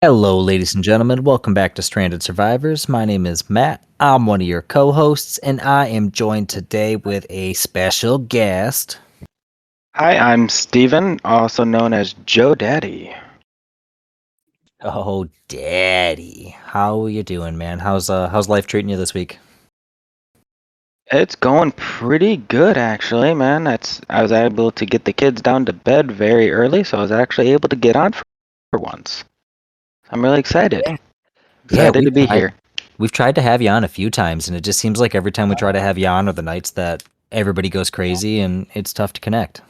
Hello, ladies and gentlemen. Welcome back to Stranded Survivors. My name is Matt. I'm one of your co hosts, and I am joined today with a special guest. Hi, I'm Steven, also known as Jodaddy. Oh, Daddy. How are you doing, man? How's life treating you this week? It's going pretty good, actually, man. I was able to get the kids down to bed very early, so I was actually able to get on for once. I'm really excited. Yeah. Yeah, Excited to be here. we've tried to have you on a few times, and it just seems like every time we try to have you on are the nights that everybody goes crazy and it's tough to connect.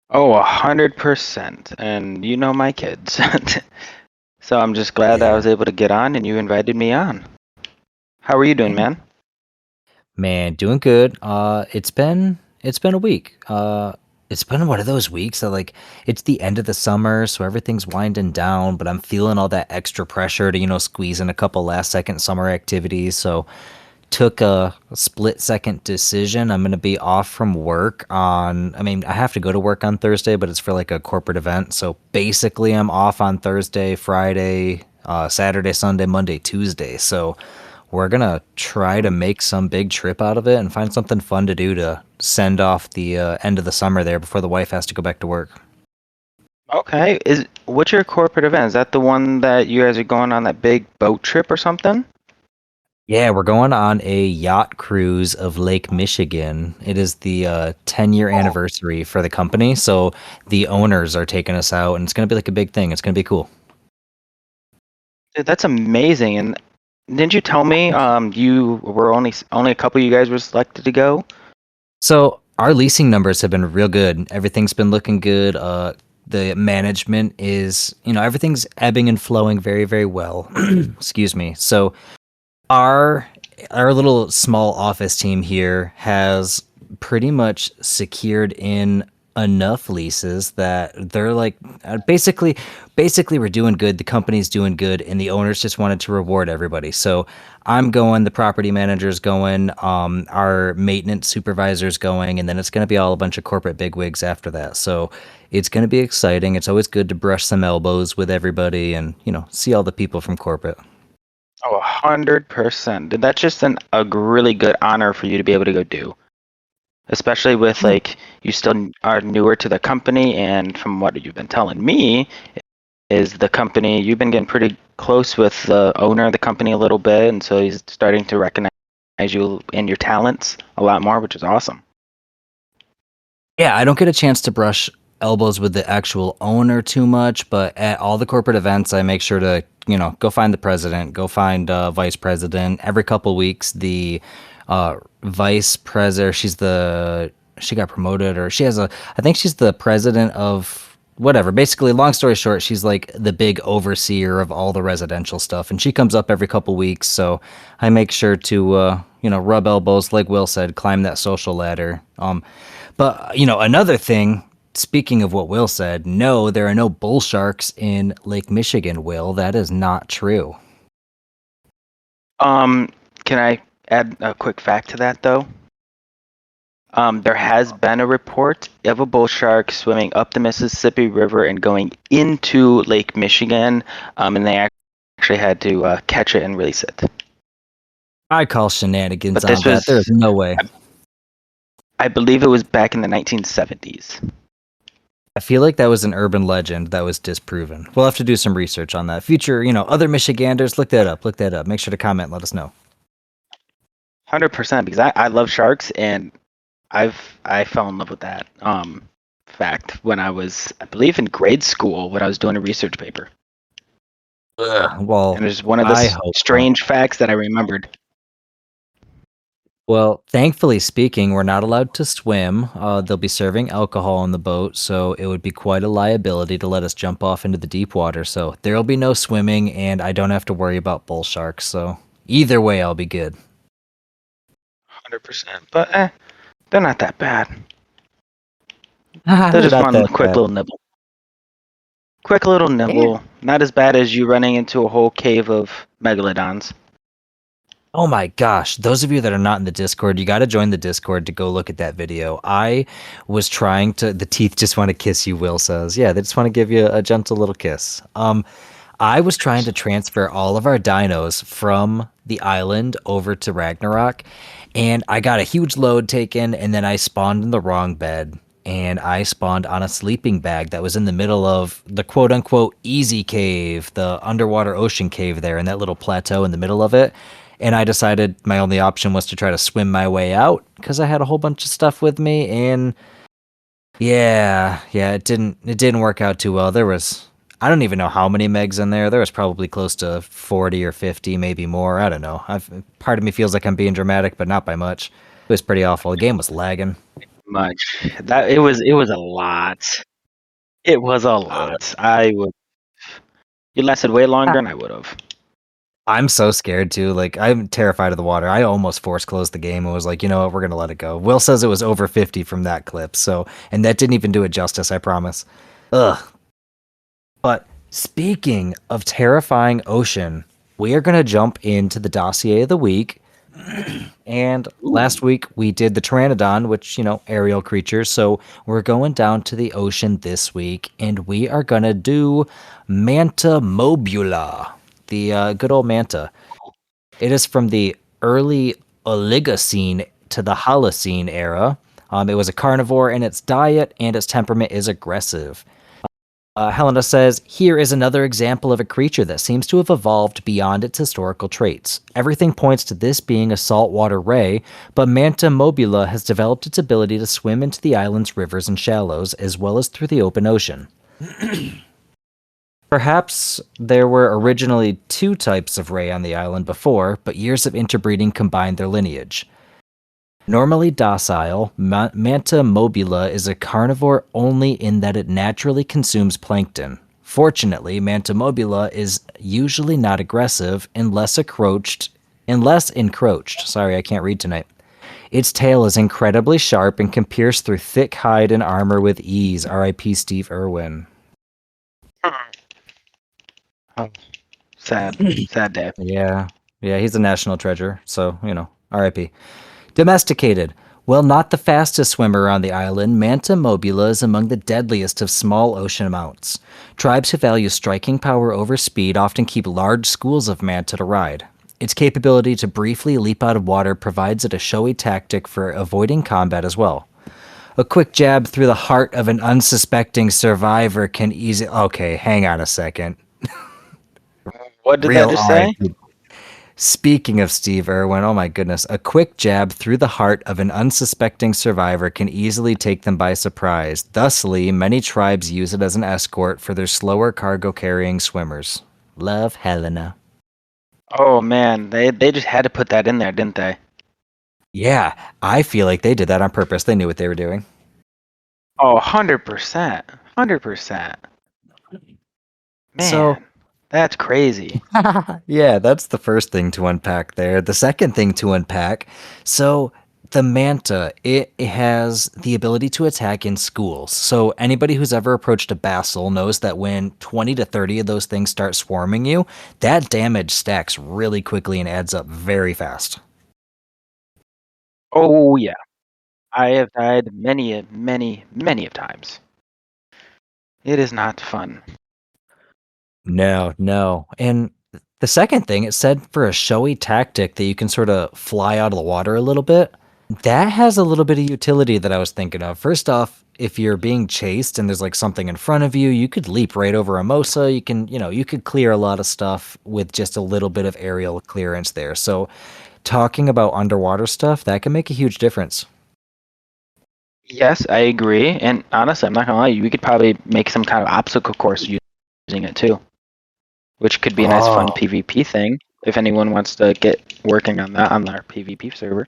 Oh, 100%. And you know my kids. So I'm just glad that I Yeah. was able to get on and you invited me on. How are you doing, man? Man, doing good. It's been a week. It's been one of those weeks that it's the end of the summer, so everything's winding down, but I'm feeling all that extra pressure to, squeeze in a couple last second summer activities. So took a split second decision. I'm gonna be off from work I have to go to work on Thursday, but it's for like a corporate event. So basically I'm off on Thursday, Friday, Saturday, Sunday, Monday, Tuesday. So we're gonna try to make some big trip out of it and find something fun to do to send off the end of the summer there before the wife has to go back to work. Okay. What's your corporate event? Is that the one that you guys are going on that big boat trip or something? Yeah, we're going on a yacht cruise of Lake Michigan. It is the 10-year anniversary for the company, so the owners are taking us out, and it's gonna be like a big thing. It's gonna be cool. Dude, that's amazing. And didn't you tell me you were only a couple of you guys were selected to go? So our leasing numbers have been real good. Everything's been looking good. The management is, everything's ebbing and flowing very, very well. Excuse me. So our our little small office team here has pretty much secured in enough leases that they're like basically we're doing good, the company's doing good, and the owners just wanted to reward everybody. So I'm going, the property manager's going, our maintenance supervisor's going, and then it's going to be all a bunch of corporate bigwigs after that. So it's going to be exciting. It's always good to brush some elbows with everybody and see all the people from corporate. Oh, 100%. That's just a really good honor for you to be able to go do. Especially with like you still are newer to the company, and from what you've been telling me, is the company you've been getting pretty close with the owner of the company a little bit, and so he's starting to recognize you and your talents a lot more, which is awesome. Yeah, I don't get a chance to brush elbows with the actual owner too much, but at all the corporate events, I make sure to, go find the president, go find vice president. Every couple weeks, the vice president, she got promoted, or I think she's the president of whatever. Basically, long story short, she's like the big overseer of all the residential stuff, and she comes up every couple weeks. So I make sure to, rub elbows, like Will said, climb that social ladder. But another thing. Speaking of what Will said, no, there are no bull sharks in Lake Michigan. Will, that is not true. Um, can I add a quick fact to that though? There has been a report of a bull shark swimming up the Mississippi River and going into Lake Michigan, and they actually had to catch it and release it. I call shenanigans But on this that. There's was, no way. I believe it was back in the 1970s. I feel like that was an urban legend that was disproven. We'll have to do some research on that. Future, other Michiganders, look that up. Look that up. Make sure to comment. Let us know. 100%, because I love sharks, and I fell in love with that fact when I was, I believe, in grade school when I was doing a research paper. Well, And it's one of I the hope not. strange facts that I remembered. Well, thankfully speaking, we're not allowed to swim. They'll be serving alcohol on the boat, so it would be quite a liability to let us jump off into the deep water. So there'll be no swimming, and I don't have to worry about bull sharks. So either way, I'll be good. 100%. But they're not that bad. They're They're just not one that quick bad. little nibble. Quick little Yeah. nibble. Not as bad as you running into a whole cave of megalodons. Oh my gosh, those of you that are not in the Discord, you got to join the Discord to go look at that video. I was trying to, the teeth just want to kiss you, Will says. Yeah, they just want to give you a gentle little kiss. I was trying to transfer all of our dinos from the island over to Ragnarok, and I got a huge load taken, and then I spawned in the wrong bed, and I spawned on a sleeping bag that was in the middle of the quote unquote easy cave, the underwater ocean cave there, in that little plateau in the middle of it. And I decided my only option was to try to swim my way out because I had a whole bunch of stuff with me, and yeah, it didn't work out too well. There was I don't even know how many megs in there. There was probably close to 40 or 50, maybe more. I don't know. Part of me feels like I'm being dramatic, but not by much. It was pretty awful. The game was lagging. Much. That it was a lot. It was a lot. I would. You lasted way longer than I would have. I'm so scared too. Like I'm terrified of the water. I almost force closed the game and was like, you know what, we're gonna let it go. Will says it was over 50 from that clip, so and that didn't even do it justice, I promise. Ugh. But speaking of terrifying ocean, we are gonna jump into the dossier of the week. And Ooh. last week we did the Pteranodon, which, aerial creatures. So we're going down to the ocean this week, and we are gonna do Manta mobula, the good old manta. It is from the early Oligocene to the Holocene era. It was a carnivore in its diet, and its temperament is aggressive. Helena says, here is another example of a creature that seems to have evolved beyond its historical traits. Everything points to this being a saltwater ray, but Manta mobula has developed its ability to swim into the island's rivers and shallows, as well as through the open ocean. Perhaps there were originally two types of ray on the island before, but years of interbreeding combined their lineage. Normally docile, Manta mobula is a carnivore only in that it naturally consumes plankton. Fortunately, Manta mobula is usually not aggressive unless encroached. Sorry, I can't read tonight. Its tail is incredibly sharp and can pierce through thick hide and armor with ease. R.I.P. Steve Irwin. Oh, sad. Sad day. Yeah, he's a national treasure. So R.I.P. Domesticated. While not the fastest swimmer on the island, Manta mobula is among the deadliest of small ocean mounts. Tribes who value striking power over speed often keep large schools of manta to ride. Its capability to briefly leap out of water provides it a showy tactic for avoiding combat as well. A quick jab through the heart of an unsuspecting survivor can easily. Okay, hang on a second. What did that Real just say? RIP. Speaking of Steve Irwin, oh my goodness, a quick jab through the heart of an unsuspecting survivor can easily take them by surprise. Thusly, many tribes use it as an escort for their slower cargo carrying swimmers. Love, Helena. Oh man, they just had to put that in there, didn't they? Yeah, I feel like they did that on purpose. They knew what they were doing. Oh, 100%. 100%. So, Man, that's crazy. yeah, that's the first thing to unpack there. The second thing to unpack, so the manta, it has the ability to attack in schools. So anybody who's ever approached a basil knows that when 20 to 30 of those things start swarming you, that damage stacks really quickly and adds up very fast. Oh yeah. I have died many of times. It is not fun. No, no. And the second thing, it said for a showy tactic that you can sort of fly out of the water a little bit. That has a little bit of utility that I was thinking of. First off, if you're being chased and there's like something in front of you, you could leap right over a mosa. You could clear a lot of stuff with just a little bit of aerial clearance there. So, talking about underwater stuff, that can make a huge difference. Yes, I agree. And honestly, I'm not gonna lie, we could probably make some kind of obstacle course using it too, which could be a nice fun Oh, PvP thing if anyone wants to get working on that on their PvP server.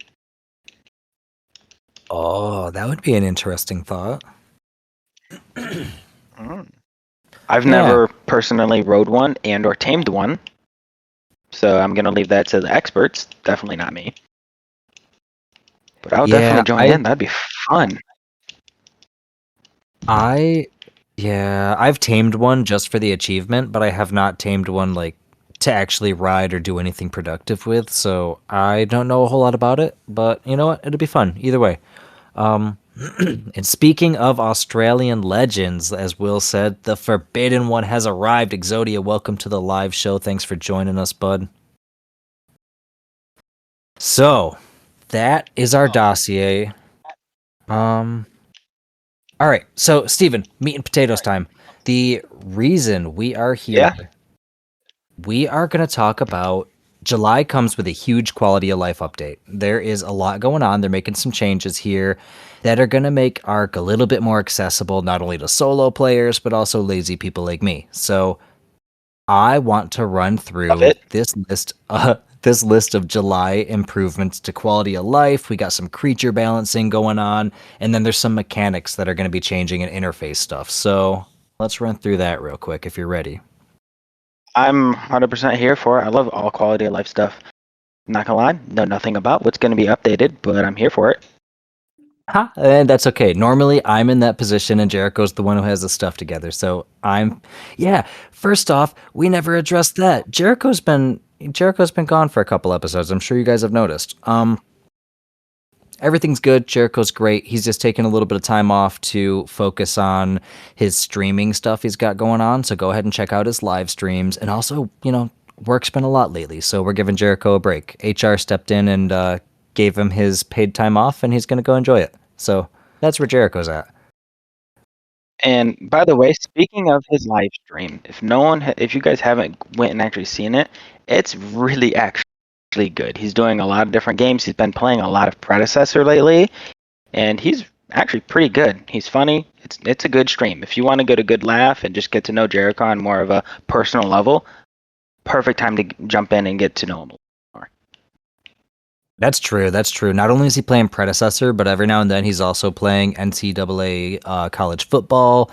oh, that would be an interesting thought. Mm. I've Yeah. never personally rode one and or tamed one, so I'm gonna leave that to the experts. Definitely not me. But I'll Yeah, definitely join in. That'd be fun. I, yeah, I've tamed one just for the achievement, but I have not tamed one like to actually ride or do anything productive with. So I don't know a whole lot about it, but you know what? It'll be fun either way. Um, and speaking of Australian legends, as Will said, the Forbidden One has arrived. Exodia, welcome to the live show. Thanks for joining us, bud. So that is our dossier. Um, all right. So, Steven, meat and potatoes time. The reason we are here, Yeah. we are going to talk about July comes with a huge quality of life update. There is a lot going on. They're making some changes here that are going to make Ark a little bit more accessible, not only to solo players, but also lazy people like me. So, I want to run Love through it. this list of July improvements to quality of life. We got some creature balancing going on, and then there's some mechanics that are going to be changing and interface stuff. So let's run through that real quick if you're ready. I'm 100% here for it. I love all quality of life stuff. Not gonna lie, know nothing about what's gonna be updated, but I'm here for it. Huh? And that's okay. Normally, I'm in that position, and Jericho's the one who has the stuff together. So yeah. First off, we never addressed that. Jericho's been gone for a couple episodes. I'm sure you guys have noticed. Everything's good. Jericho's great. He's just taking a little bit of time off to focus on his streaming stuff he's got going on. So go ahead and check out his live streams. And also, work's been a lot lately. So we're giving Jericho a break. HR stepped in and gave him his paid time off, and he's going to go enjoy it. So that's where Jericho's at. And by the way, speaking of his live stream, if you guys haven't went and actually seen it, it's really actually good. He's doing a lot of different games. He's been playing a lot of Predecessor lately, and he's actually pretty good. He's funny. It's a good stream. If you want to get a good laugh and just get to know Jericho on more of a personal level, perfect time to jump in and get to know him more. That's true. That's true. Not only is he playing Predecessor, but every now and then he's also playing NCAA college football.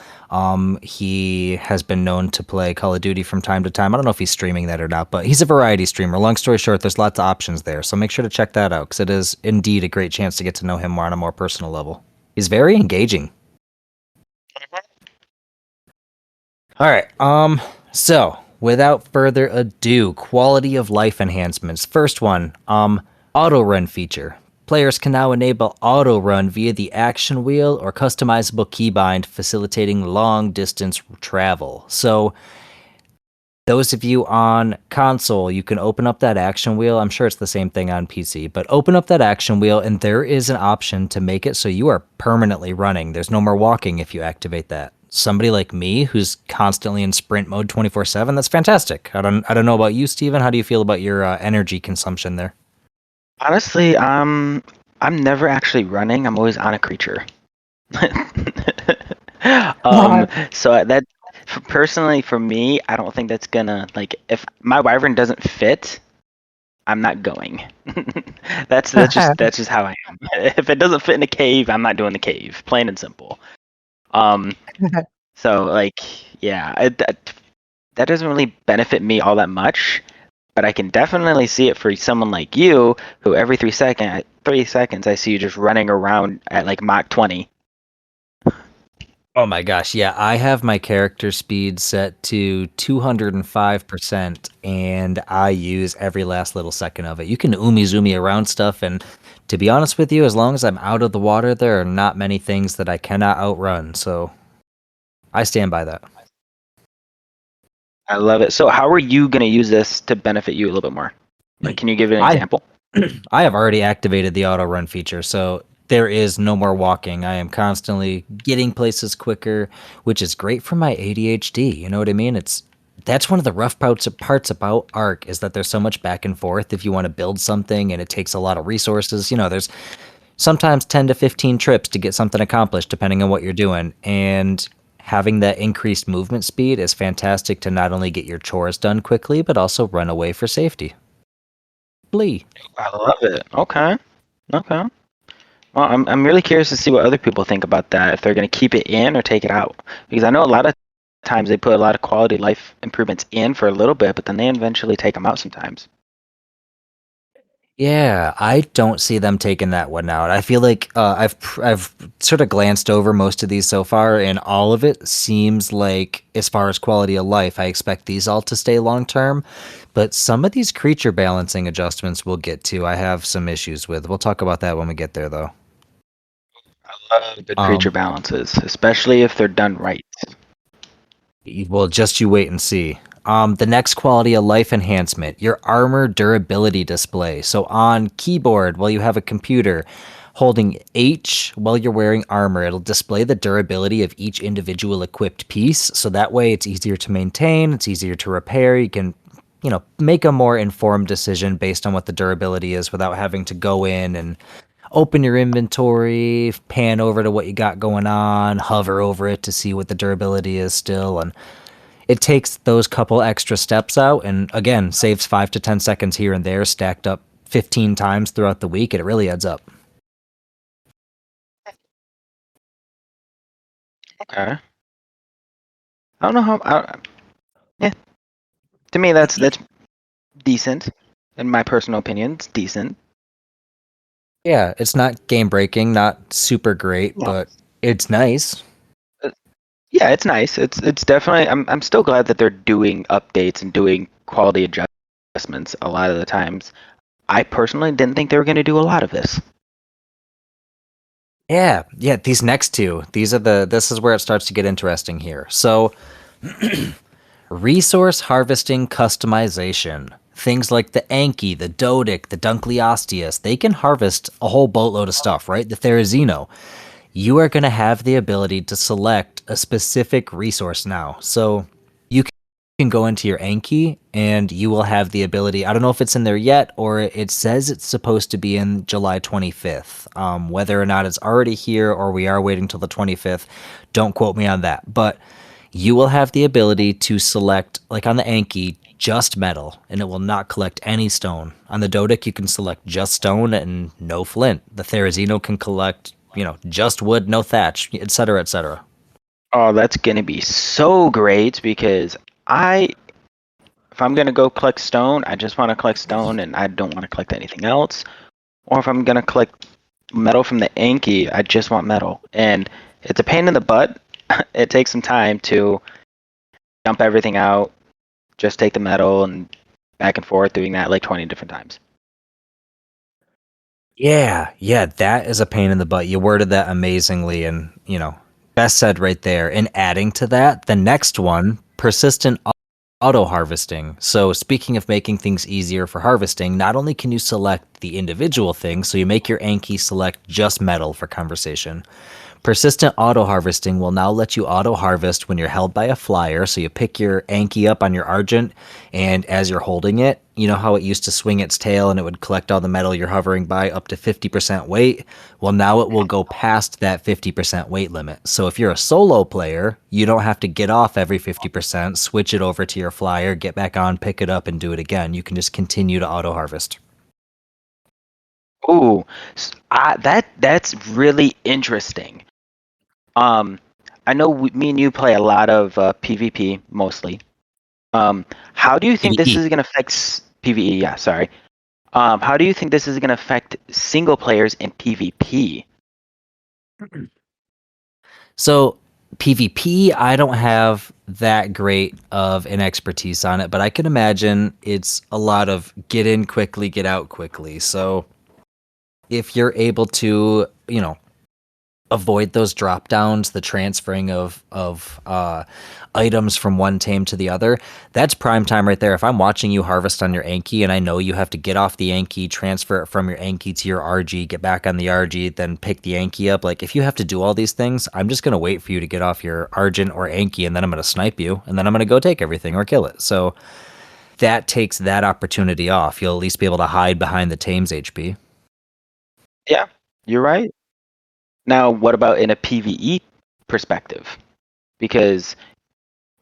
He has been known to play Call of Duty from time to time. I don't know if he's streaming that or not, but he's a variety streamer. Long story short, there's lots of options there. So make sure to check that out because it is indeed a great chance to get to know him more on a more personal level. He's very engaging. All right. So without further ado, quality of life enhancements. First one, auto run feature. Players can now enable auto run via the action wheel or customizable keybind, facilitating long distance travel. So, those of you on console, you can open up that action wheel. I'm sure it's the same thing on PC, but open up that action wheel, and there is an option to make it so you are permanently running. There's no more walking if you activate that. Somebody like me who's constantly in sprint mode 24/7, that's fantastic. I don't know about you, Steven. How do you feel about your energy consumption there? Honestly, I'm never actually running. I'm always on a creature. So that personally for me, I don't think that's gonna like if my wyvern doesn't fit, I'm not going. That's just how I am. If it doesn't fit in a cave, I'm not doing the cave. Plain and simple. Um, so like yeah, that doesn't really benefit me all that much. But I can definitely see it for someone like you, who every 3 seconds, I see you just running around at like Mach 20. Oh my gosh, yeah, I have my character speed set to 205%, and I use every last little second of it. You can zoomy around stuff, and to be honest with you, as long as I'm out of the water, there are not many things that I cannot outrun, so I stand by that. I love it. So how are you going to use this to benefit you a little bit more? Like, can you give an I example? I have already activated the auto run feature, so there is no more walking. I am constantly getting places quicker, which is great for my ADHD. You know what I mean? That's one of the rough parts about Arc is that there's so much back and forth if you want to build something and it takes a lot of resources. There's sometimes 10 to 15 trips to get something accomplished depending on what you're doing, and having that increased movement speed is fantastic to not only get your chores done quickly but also run away for safety. Blee. I love it. Okay. Okay. Well, I'm really curious to see what other people think about that, if they're going to keep it in or take it out. Because I know a lot of times they put a lot of quality life improvements in for a little bit, but then they eventually take them out sometimes. Yeah, I don't see them taking that one out. I feel like I've sort of glanced over most of these so far, and all of it seems like, as far as quality of life, I expect these all to stay long term. But some of these creature balancing adjustments we'll get to, I have some issues with. We'll talk about that when we get there, though. I love good creature Um, balances, especially if they're done right. Well, just you wait and see. The next quality of life enhancement, your armor durability display. So on keyboard, while you have a computer, holding H while you're wearing armor, it'll display the durability of each individual equipped piece. So that way it's easier to maintain, it's easier to repair. You can, make a more informed decision based on what the durability is without having to go in and open your inventory, pan over to what you got going on, hover over it to see what the durability is still, and it takes those couple extra steps out and again saves 5 to 10 seconds here and there stacked up 15 times throughout the week. It really adds up. Okay. I don't know how. Yeah, to me that's decent. In my personal opinion, it's decent. Yeah, it's not game breaking, not super great, No. but it's nice. Uh, Yeah, it's nice. It's definitely. I'm still glad that they're doing updates and doing quality adjustments a lot of the times. I personally didn't think they were going to do a lot of this. Yeah, these next two, this is where it starts to get interesting here. So resource harvesting customization. Things like the Anki, the Dodic, the Dunkleosteus, they can harvest a whole boatload of stuff, right? The Therizino. You are going to have the ability to select a specific resource now. So you can go into your Anki and you will have the ability. I don't know if it's in there yet or it says it's supposed to be in July 25th. Whether or not it's already here or we are waiting till the 25th, don't quote me on that. But you will have the ability to select, like on the Anki, just metal, and it will not collect any stone. On the Dodic, you can select just stone and no flint. The Therizino can collect, just wood, no thatch, etc., etc. Oh, that's going to be so great because I, if I'm going to go collect stone, I just want to collect stone and I don't want to collect anything else. Or if I'm going to collect metal from the Anki, I just want metal. And it's a pain in the butt. It takes some time to dump everything out, just take the metal and back and forth doing that like 20 different times. Yeah, that is a pain in the butt. You worded that amazingly, and best said right there. And adding to that, the next one, persistent auto harvesting. So, speaking of making things easier for harvesting, not only can you select the individual things, so you make your Anki select just metal for conversation. Persistent auto harvesting will now let you auto harvest when you're held by a flyer. So you pick your Anki up on your Argent, and as you're holding it, you know how it used to swing its tail and it would collect all the metal you're hovering by up to 50% weight? Well, now it will go past that 50% weight limit. So if you're a solo player, you don't have to get off every 50%, switch it over to your flyer, get back on, pick it up, and do it again. You can just continue to auto harvest. Ooh, that's really interesting. Um, I know me and you play a lot of PvP mostly. How do you think this PvE. is going to affect PvE? Yeah, sorry. How do you think this is going to affect single players in PvP? So PvP, I don't have that great of an expertise on it, but I can imagine it's a lot of get in quickly, get out quickly. So if you're able to, avoid those drop downs, the transferring of items from one tame to the other. That's prime time right there. If I'm watching you harvest on your Anki and I know you have to get off the Anki, transfer it from your Anki to your RG, get back on the RG, then pick the Anki up. Like if you have to do all these things, I'm just gonna wait for you to get off your Argent or Anki, and then I'm gonna snipe you, and then I'm gonna go take everything or kill it. So that takes that opportunity off. You'll at least be able to hide behind the tame's HP. Yeah, you're right. Now, what about in a PvE perspective? Because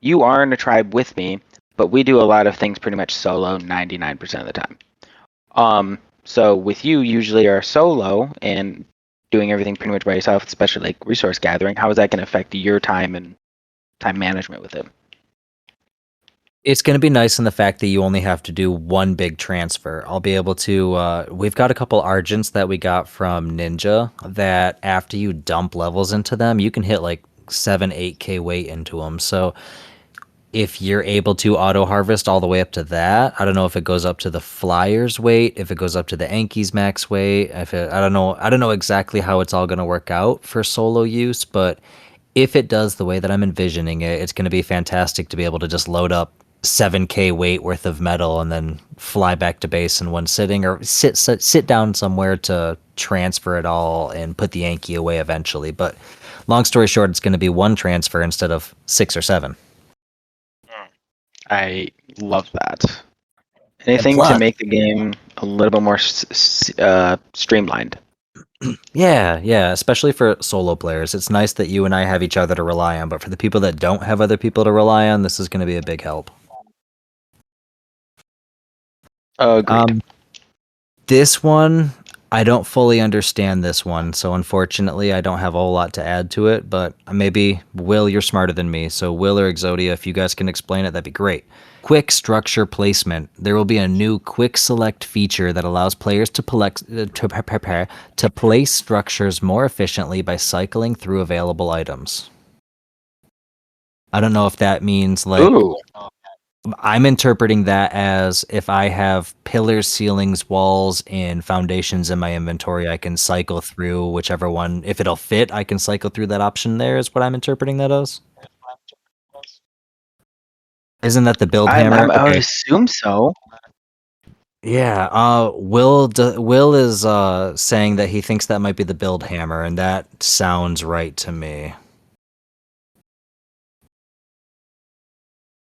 you are in a tribe with me, but we do a lot of things pretty much solo 99% of the time. So with you usually are solo and doing everything pretty much by yourself, especially like resource gathering. How is that going to affect your time and time management with it? It's going to be nice in the fact that you only have to do one big transfer. I'll be able to. We've got a couple Argents that we got from Ninja that after you dump levels into them, you can hit like 7, 8K weight into them. So if you're able to auto harvest all the way up to that, I don't know if it goes up to the Flyers weight, if it goes up to the Yankees max weight. I don't know exactly how it's all going to work out for solo use, but if it does the way that I'm envisioning it, it's going to be fantastic to be able to just load up 7K weight worth of metal and then fly back to base in one sitting, or sit down somewhere to transfer it all and put the Yankee away eventually. But long story short, it's going to be one transfer instead of 6 or 7. I love that. And Anything to plus, make the game a little bit more streamlined. yeah, especially for solo players, it's nice that you and I have each other to rely on. But for the people that don't have other people to rely on, this is going to be a big help. Agreed. This one, I don't fully understand this one, so unfortunately, I don't have a whole lot to add to it. But maybe Will, you're smarter than me, so Will or Exodia, if you guys can explain it, that'd be great. Quick structure placement. There will be a new quick select feature that allows players to place structures more efficiently by cycling through available items. I don't know if that means like Ooh. I'm interpreting that as if I have pillars, ceilings, walls, and foundations in my inventory, I can cycle through whichever one. If it'll fit, I can cycle through that option there, is what I'm interpreting that as. Isn't that the build hammer? I would Okay. assume so. Yeah, Will is saying that he thinks that might be the build hammer, and that sounds right to me.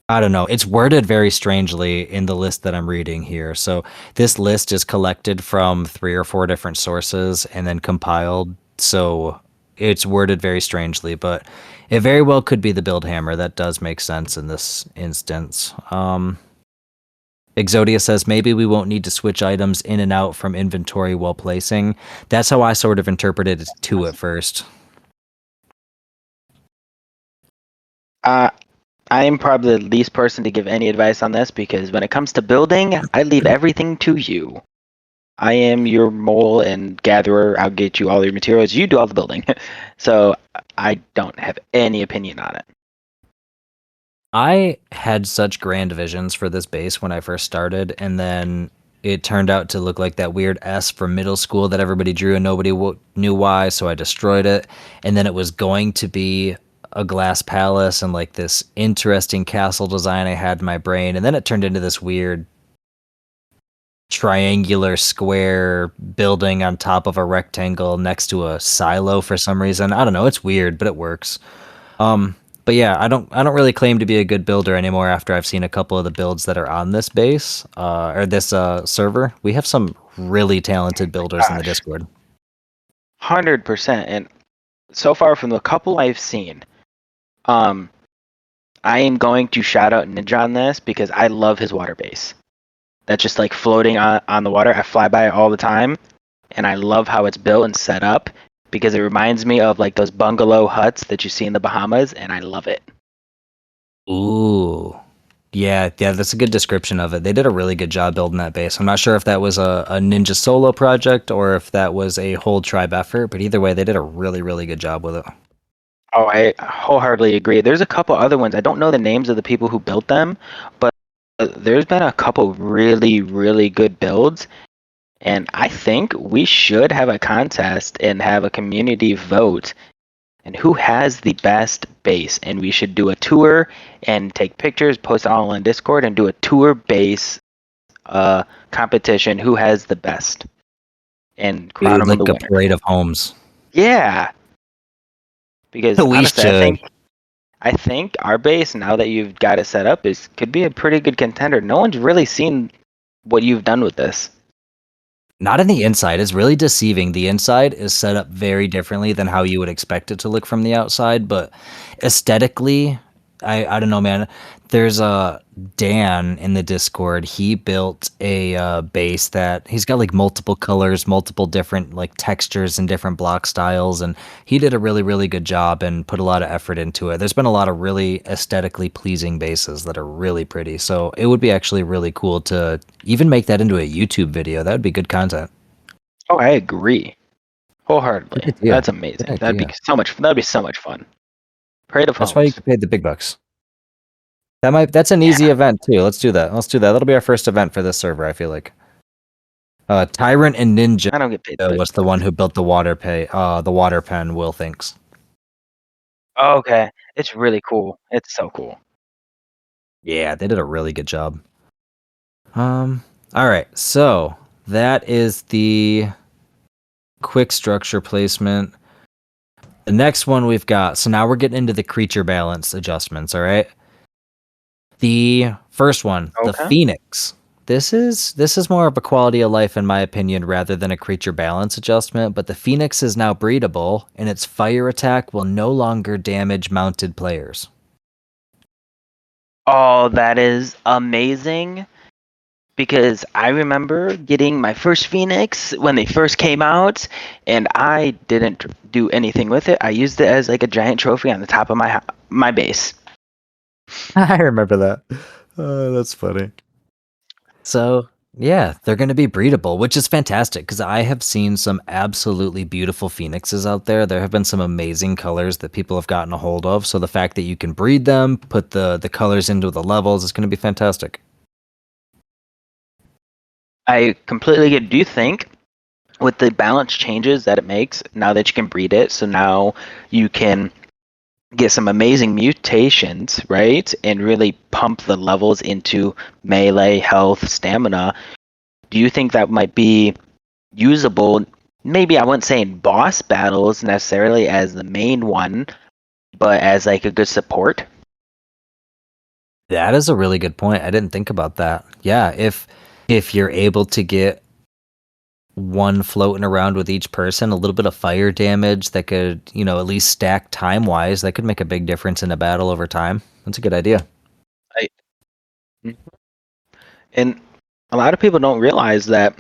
I don't know. It's worded very strangely in the list that I'm reading here. So this list is collected from 3 or 4 different sources and then compiled. So it's worded very strangely, but it very well could be the build hammer. That does make sense in this instance. Exodia says maybe we won't need to switch items in and out from inventory while placing. That's how I sort of interpreted it too at first. Uh, I am probably the least person to give any advice on this because when it comes to building, I leave everything to you. I am your mole and gatherer. I'll get you all your materials. You do all the building. So I don't have any opinion on it. I had such grand visions for this base when I first started, and then it turned out to look like that weird S from middle school that everybody drew and nobody knew why, so I destroyed it. And then it was going to be a glass palace and like this interesting castle design I had in my brain, and then it turned into this weird triangular square building on top of a rectangle next to a silo for some reason. I don't know, it's weird, but it works. But yeah, I don't really claim to be a good builder anymore after I've seen a couple of the builds that are on this base or this server. We have some really talented builders in the Gosh, Discord. 100%. And so far from the couple I've seen, I am going to shout out Ninja on this because I love his water base. That's just like floating on the water. I fly by it all the time, and I love how it's built and set up because it reminds me of like those bungalow huts that you see in the Bahamas, and I love it. Ooh. Yeah, that's a good description of it. They did a really good job building that base. I'm not sure if that was a ninja solo project or if that was a whole tribe effort, but either way, they did a really, really good job with it. Oh, I wholeheartedly agree. There's a couple other ones. I don't know the names of the people who built them, but there's been a couple really, really good builds. And I think we should have a contest and have a community vote and who has the best base. And we should do a tour and take pictures, post it all on Discord, and do a tour base competition. Who has the best? And crown Dude, them the like a winner. parade of homes. Yeah, because We honestly, should. I think our base now that you've got it set up is could be a pretty good contender. No one's really seen what you've done with this. Not in the inside. It's really deceiving. The inside is set up very differently than how you would expect it to look from the outside, but aesthetically, I don't know, man. There's a Dan in the Discord. He built a base that he's got like multiple colors, multiple different like textures and different block styles, and he did a really really good job and put a lot of effort into it. There's been a lot of really aesthetically pleasing bases that are really pretty. So it would be actually really cool to even make that into a YouTube video. That would be good content. Oh, I agree Good wholeheartedly. idea. That's Good amazing. That'd be idea. so much. That'd be so much fun. Parade of That's why you Homes. get paid the big bucks. That's an easy Yeah, event too. Let's do that. Let's do that. That'll be our first event for this server, I feel like. Tyrant and Ninja I don't get paid the big was the one who built the water pen, Will thinks. Oh, okay. It's really cool. It's so cool. Yeah, they did a really good job. All right. So, that is the quick structure placement. The next one we've got. So now we're getting into the creature balance adjustments, all right? The first one, the Okay. Phoenix. This is more of a quality of life in my opinion rather than a creature balance adjustment, but the Phoenix is now breedable and its fire attack will no longer damage mounted players. Oh, that is amazing. Because I remember getting my first Phoenix when they first came out, and I didn't do anything with it. I used it as like a giant trophy on the top of my base. I remember that. That's funny. So, yeah, they're going to be breedable, which is fantastic because I have seen some absolutely beautiful phoenixes out there. There have been some amazing colors that people have gotten a hold of. So the fact that you can breed them, put the colors into the levels, is going to be fantastic. I completely get. Do you think with the balance changes that it makes now that you can breed it, so now you can get some amazing mutations, right? And really pump the levels into melee, health, stamina. Do you think that might be usable? Maybe I wouldn't say in boss battles necessarily as the main one, but as like a good support. That is a really good point. I didn't think about that. Yeah, if you're able to get one floating around with each person, a little bit of fire damage that could, at least stack time wise, that could make a big difference in a battle over time. That's a good idea. I, and a lot of people don't realize that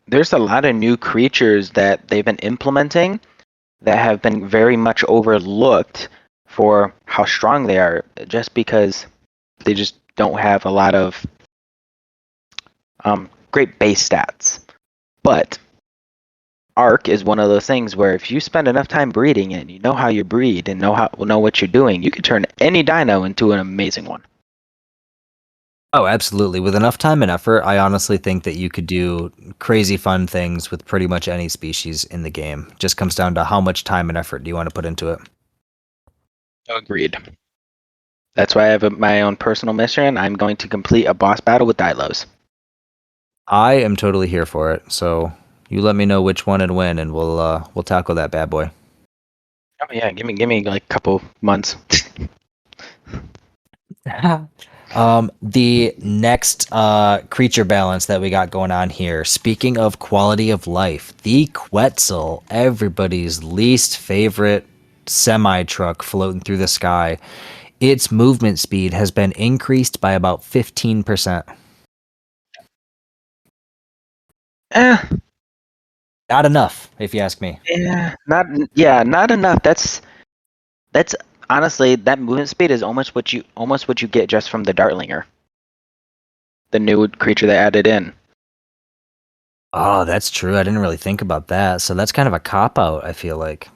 there's a lot of new creatures that they've been implementing that have been very much overlooked for how strong they are, just because they just don't have a lot of great base stats. But Arc is one of those things where if you spend enough time breeding it, and you know how you breed and know what you're doing, you can turn any dino into an amazing one. Oh, absolutely. With enough time and effort, I honestly think that you could do crazy fun things with pretty much any species in the game. Just comes down to how much time and effort do you want to put into it. Agreed. That's why I have my own personal mission. I'm going to complete a boss battle with Dilos. I am totally here for it. So you let me know which one and when, and we'll tackle that bad boy. Oh yeah, give me like a couple months. The next creature balance that we got going on here. Speaking of quality of life, the Quetzal, everybody's least favorite semi truck floating through the sky. Its movement speed has been increased by about 15%. eh, Not enough, if you ask me. not enough. That's honestly that movement speed is almost what you get just from the Dartlinger, the new creature they added in. Oh, that's true. I didn't really think about that. So that's kind of a cop out, I feel like.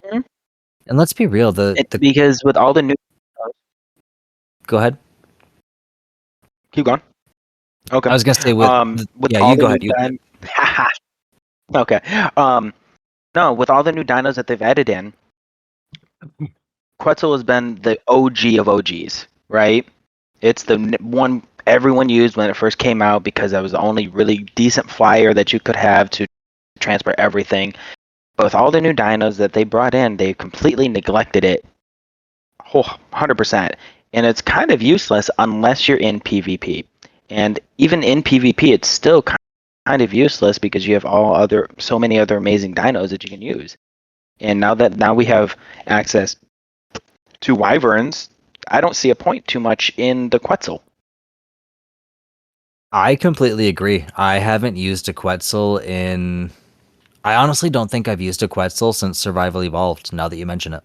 Mhm. And let's be real, the Because with all the new, go ahead. keep going. Okay. I was gonna say With yeah, all you the go new ahead. You go ahead. okay. No, with all the new dinos that they've added in, Quetzal has been the OG of OGs, right? It's the one everyone used when it first came out because that was the only really decent flyer that you could have to transport everything. But with all the new dinos that they brought in, they completely neglected it, 100%. And it's kind of useless unless you're in PvP. And even in PvP, it's still kind of useless because you have so many other amazing dinos that you can use. And now we have access 2 wyverns, I don't see a point too much in the Quetzal. I completely agree. I haven't used a Quetzal in. I honestly don't think I've used a Quetzal since Survival Evolved, now that you mention it.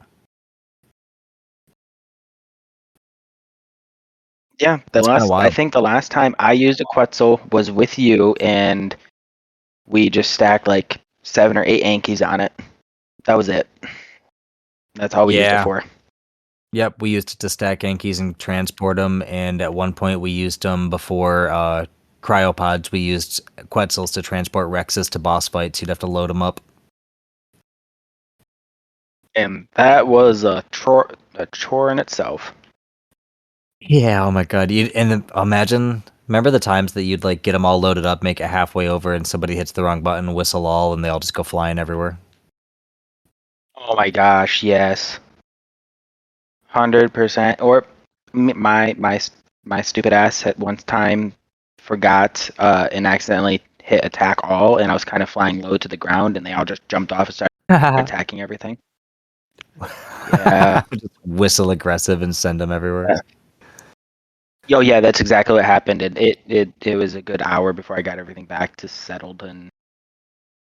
Yeah, It's kind of I wild. think the last time I used a Quetzal was with you, and we just stacked like 7 or 8 Ankies on it. That was it. That's all we used it Yeah. for. Yep, we used it to stack Yankees and transport them, and at one point we used them before cryopods. We used Quetzals to transport Rexes to boss fights. You'd have to load them up. And that was a chore in itself. Yeah, oh my god. Imagine, remember the times that you'd like get them all loaded up, make it halfway over, and somebody hits the wrong button, whistle all, and they all just go flying everywhere. Oh my gosh, yes. 100%. Or my stupid ass at one time forgot and accidentally hit attack all, and I was kind of flying low to the ground, and they all just jumped off and started attacking everything. Yeah. Just whistle aggressive and send them everywhere. Yo, yeah, that's exactly what happened. It was a good hour before I got everything back to settled, and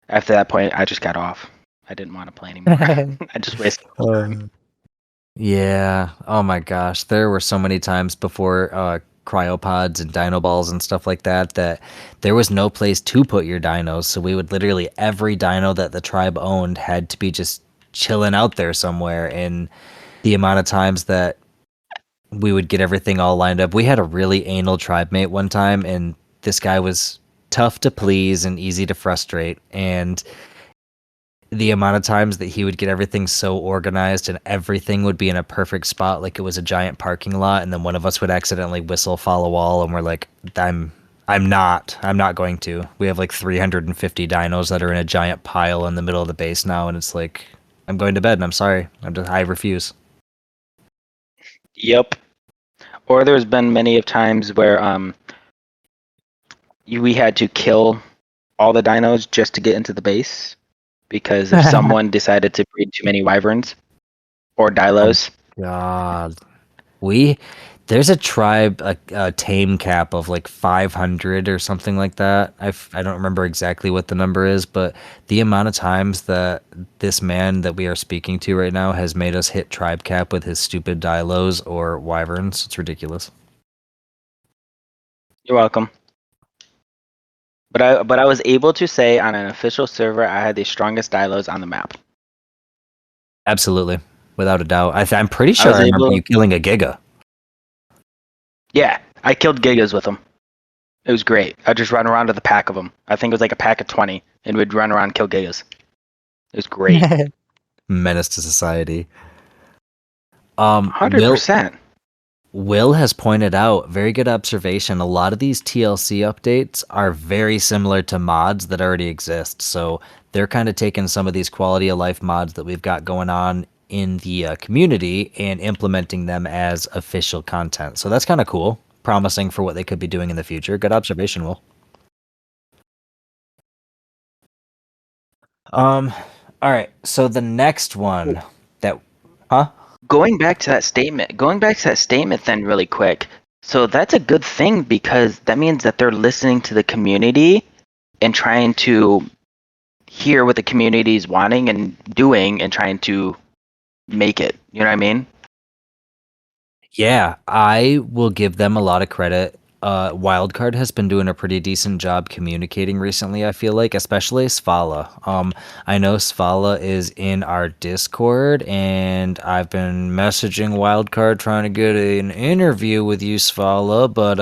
after that point, I just got off. I didn't want to play anymore. I just wasted time. Yeah. Oh my gosh. There were so many times before cryopods and dino balls and stuff like that that there was no place to put your dinos. So we would literally every dino that the tribe owned had to be just chilling out there somewhere. And the amount of times that we would get everything all lined up. We had a really anal tribe mate one time, and this guy was tough to please and easy to frustrate. And the amount of times that he would get everything so organized and everything would be in a perfect spot like it was a giant parking lot, and then one of us would accidentally whistle follow wall, and we're like, I'm not going to. We have like 350 dinos that are in a giant pile in the middle of the base now, and it's like, I'm going to bed and I'm sorry. I refuse. Yep. Or there's been many of times where we had to kill all the dinos just to get into the base because if someone decided to breed too many wyverns or Oh dilos. God. There's a tribe, a tame cap of like 500 or something like that. I don't remember exactly what the number is, but the amount of times that this man that we are speaking to right now has made us hit tribe cap with his stupid dilos or wyverns, it's ridiculous. You're welcome. But I was able to say on an official server I had the strongest dilos on the map. Absolutely, without a doubt. I'm pretty I sure was I remember able. you killing a Giga. Yeah, I killed gigas with them. It was great. I just run around with a pack of them. I think it was like a pack of 20, and we'd run around and kill gigas. It was great. Menace to society. Will 100%. Will has pointed out, very good observation, a lot of these TLC updates are very similar to mods that already exist. So they're kind of taking some of these quality of life mods that we've got going on in the community and implementing them as official content. So that's kind of cool, promising for what they could be doing in the future. Good observation, Will. Um, all right. So the next one that, huh? Going back to that statement then really quick. So that's a good thing because that means that they're listening to the community and trying to hear what the community is wanting and doing and trying to make it. You know what I mean? Yeah, I will give them a lot of credit. Wildcard has been doing a pretty decent job communicating recently, I feel like, especially SVALA. I know SVALA is in our Discord, and I've been messaging Wildcard trying to get an interview with you, SVALA, but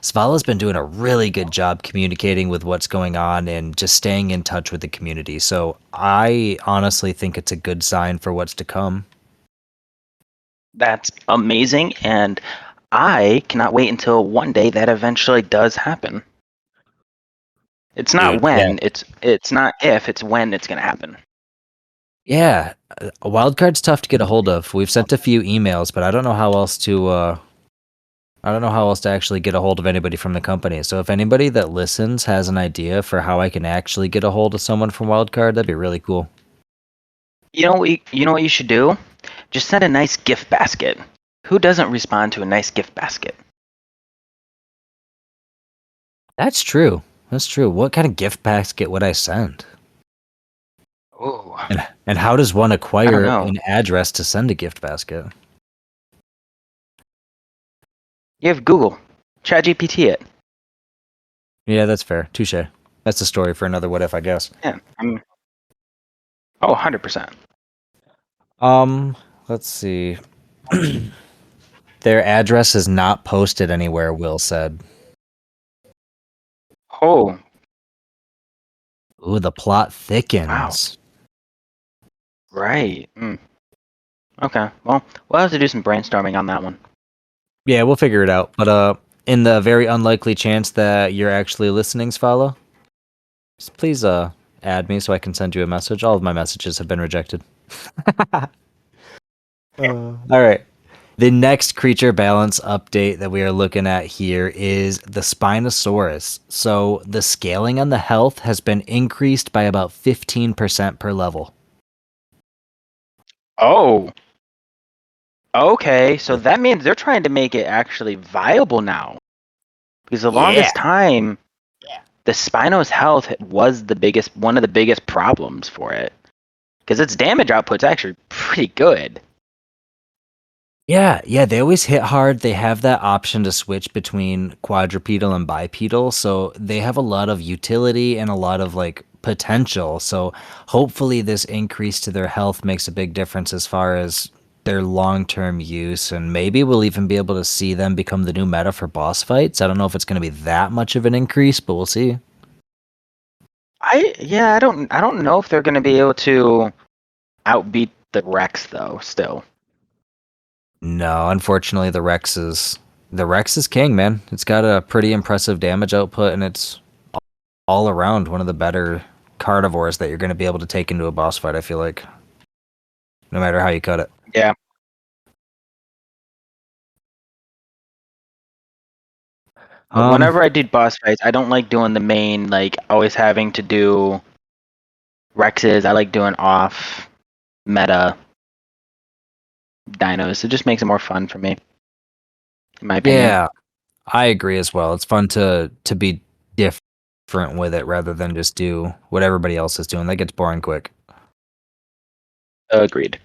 SVALA's been doing a really good job communicating with what's going on and just staying in touch with the community. So I honestly think it's a good sign for what's to come. That's amazing, and I cannot wait until one day that eventually does happen. It's not Dude, yeah. when, it's not if, it's when it's gonna happen. Yeah, a wild card's tough to get a hold of. We've sent a few emails, but I don't know how else to actually get a hold of anybody from the company. So if anybody that listens has an idea for how I can actually get a hold of someone from Wildcard, that'd be really cool. You know what you should do? Just send a nice gift basket. Who doesn't respond to a nice gift basket? That's true. That's true. What kind of gift basket would I send? Oh, And how does one I don't acquire know. an address to send a gift basket? You have Google. ChatGPT it. Yeah, that's fair. Touche. That's a story for another what if, I guess. Yeah, oh, 100%. Let's see. Their address is not posted anywhere, Will said. Oh, Ooh, the plot wow. thickens. Right. Okay. Well, we'll have to do some brainstorming on that one. Yeah, we'll figure it out. But in the very unlikely chance that you're actually listening, SVALA, just please add me so I can send you a message. All of my messages have been rejected. All right. The next creature balance update that we are looking at here is the Spinosaurus. So the scaling on the health has been increased by about 15% per level. Oh, okay. So that means they're trying to make it actually viable now. Because the Yeah. longest time, the Spino's health was one of the biggest problems for it. Because its damage output's actually pretty good. Yeah, they always hit hard. They have that option to switch between quadrupedal and bipedal, so they have a lot of utility and a lot of like potential. So hopefully this increase to their health makes a big difference as far as their long-term use, and maybe we'll even be able to see them become the new meta for boss fights. I don't know if it's going to be that much of an increase, but we'll see. I don't know if they're going to be able to outbeat the Rex though. Still. No, unfortunately the Rex is king, man. It's got a pretty impressive damage output, and it's all around one of the better carnivores that you're going to be able to take into a boss fight, I feel like. No matter how you cut it. Yeah. Um, Whenever I do boss fights, I don't like doing the main, like always having to do Rexes. I like doing off meta dinos. It just makes it more fun for me, in my opinion. yeah, I agree as well. It's fun to be different with it rather than just do what everybody else is doing. That gets boring quick. Agreed.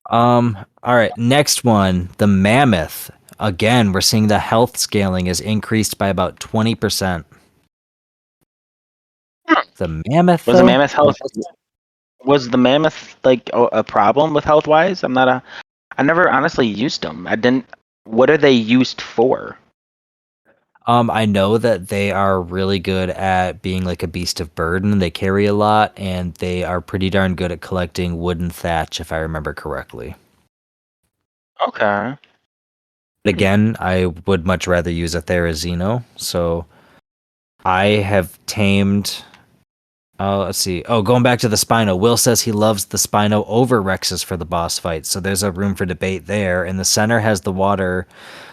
All right, next one, the mammoth. Again, we're seeing the health scaling is increased by about 20%. The mammoth Was the though? mammoth health? Was the mammoth like a problem with health wise? I never honestly used them. I didn't. What are they used for? I know that they are really good at being like a beast of burden. They carry a lot, and they are pretty darn good at collecting wooden thatch, if I remember correctly. Okay. But again, I would much rather use a Therizino, so I have tamed. Let's see. Oh, going back to the Spino. Will says he loves the Spino over Rexus for the boss fight, so there's a room for debate there. And the center has the water,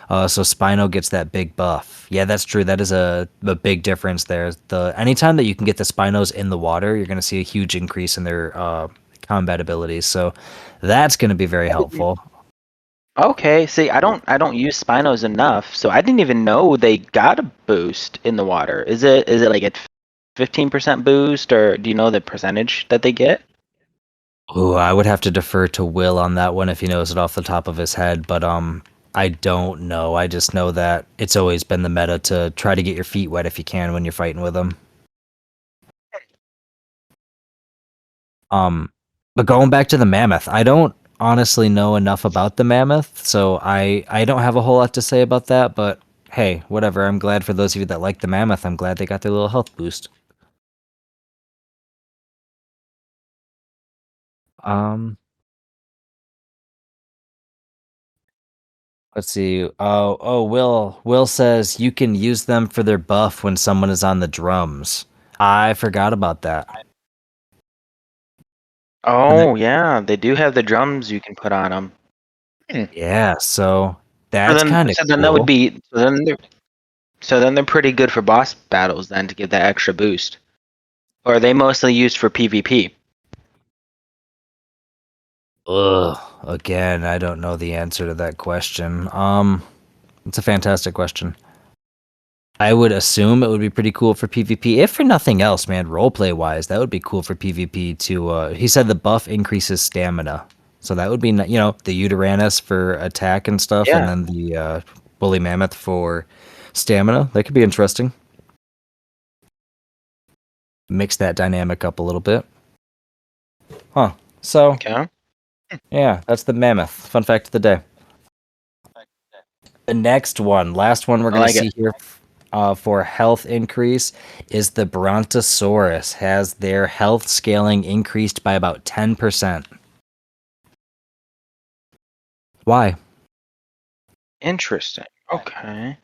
so Spino gets that big buff. Yeah, that's true. That is a big difference there. Anytime that you can get the Spinos in the water, you're going to see a huge increase in their combat abilities. So that's going to be very helpful. Okay. See, I don't use Spinos enough, so I didn't even know they got a boost in the water. Is it like a 15% boost, or do you know the percentage that they get? Ooh, I would have to defer to Will on that one if he knows it off the top of his head, but I don't know. I just know that it's always been the meta to try to get your feet wet if you can when you're fighting with them. Um, but going back to the mammoth, I don't honestly know enough about the mammoth, so I don't have a whole lot to say about that, but hey, whatever. I'm glad for those of you that like the mammoth. I'm glad they got their little health boost. Um, let's see. Will says you can use them for their buff when someone is on the drums. I forgot about that. And Oh yeah, they do have the drums you can put on them. yeah, so So that's then, kind of so then that would cool. be so then they're pretty good for boss battles then to get that extra boost. Or are they mostly used for PvP? Ugh. Again, I don't know the answer to that question. It's a fantastic question. I would assume it would be pretty cool for PvP, if for nothing else, man. Roleplay wise, that would be cool for PvP. To he said the buff increases stamina, so that would be the Uranus for attack and stuff, and Yeah. then the Woolly Mammoth for stamina. That could be interesting. Mix that dynamic up a little bit, huh? So Okay. yeah, that's the Mammoth. Fun fact of the day. The next one, last one we're I gonna like it. see here for health increase is the Brontosaurus has their health scaling increased by about 10%. Why? Interesting. Okay.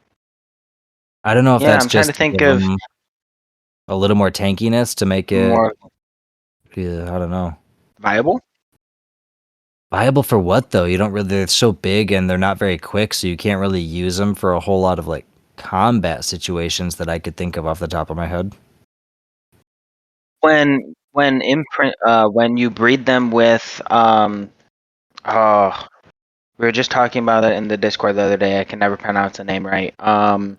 I don't know if Yeah, that's I'm trying to just to think give of them a little more tankiness to make it, more yeah, I don't know. viable. Viable for what though? You don't really, they're so big and they're not very quick, so you can't really use them for a whole lot of like combat situations that I could think of off the top of my head. When you breed them with oh, we were just talking about it in the Discord the other day. I can never pronounce the name right. The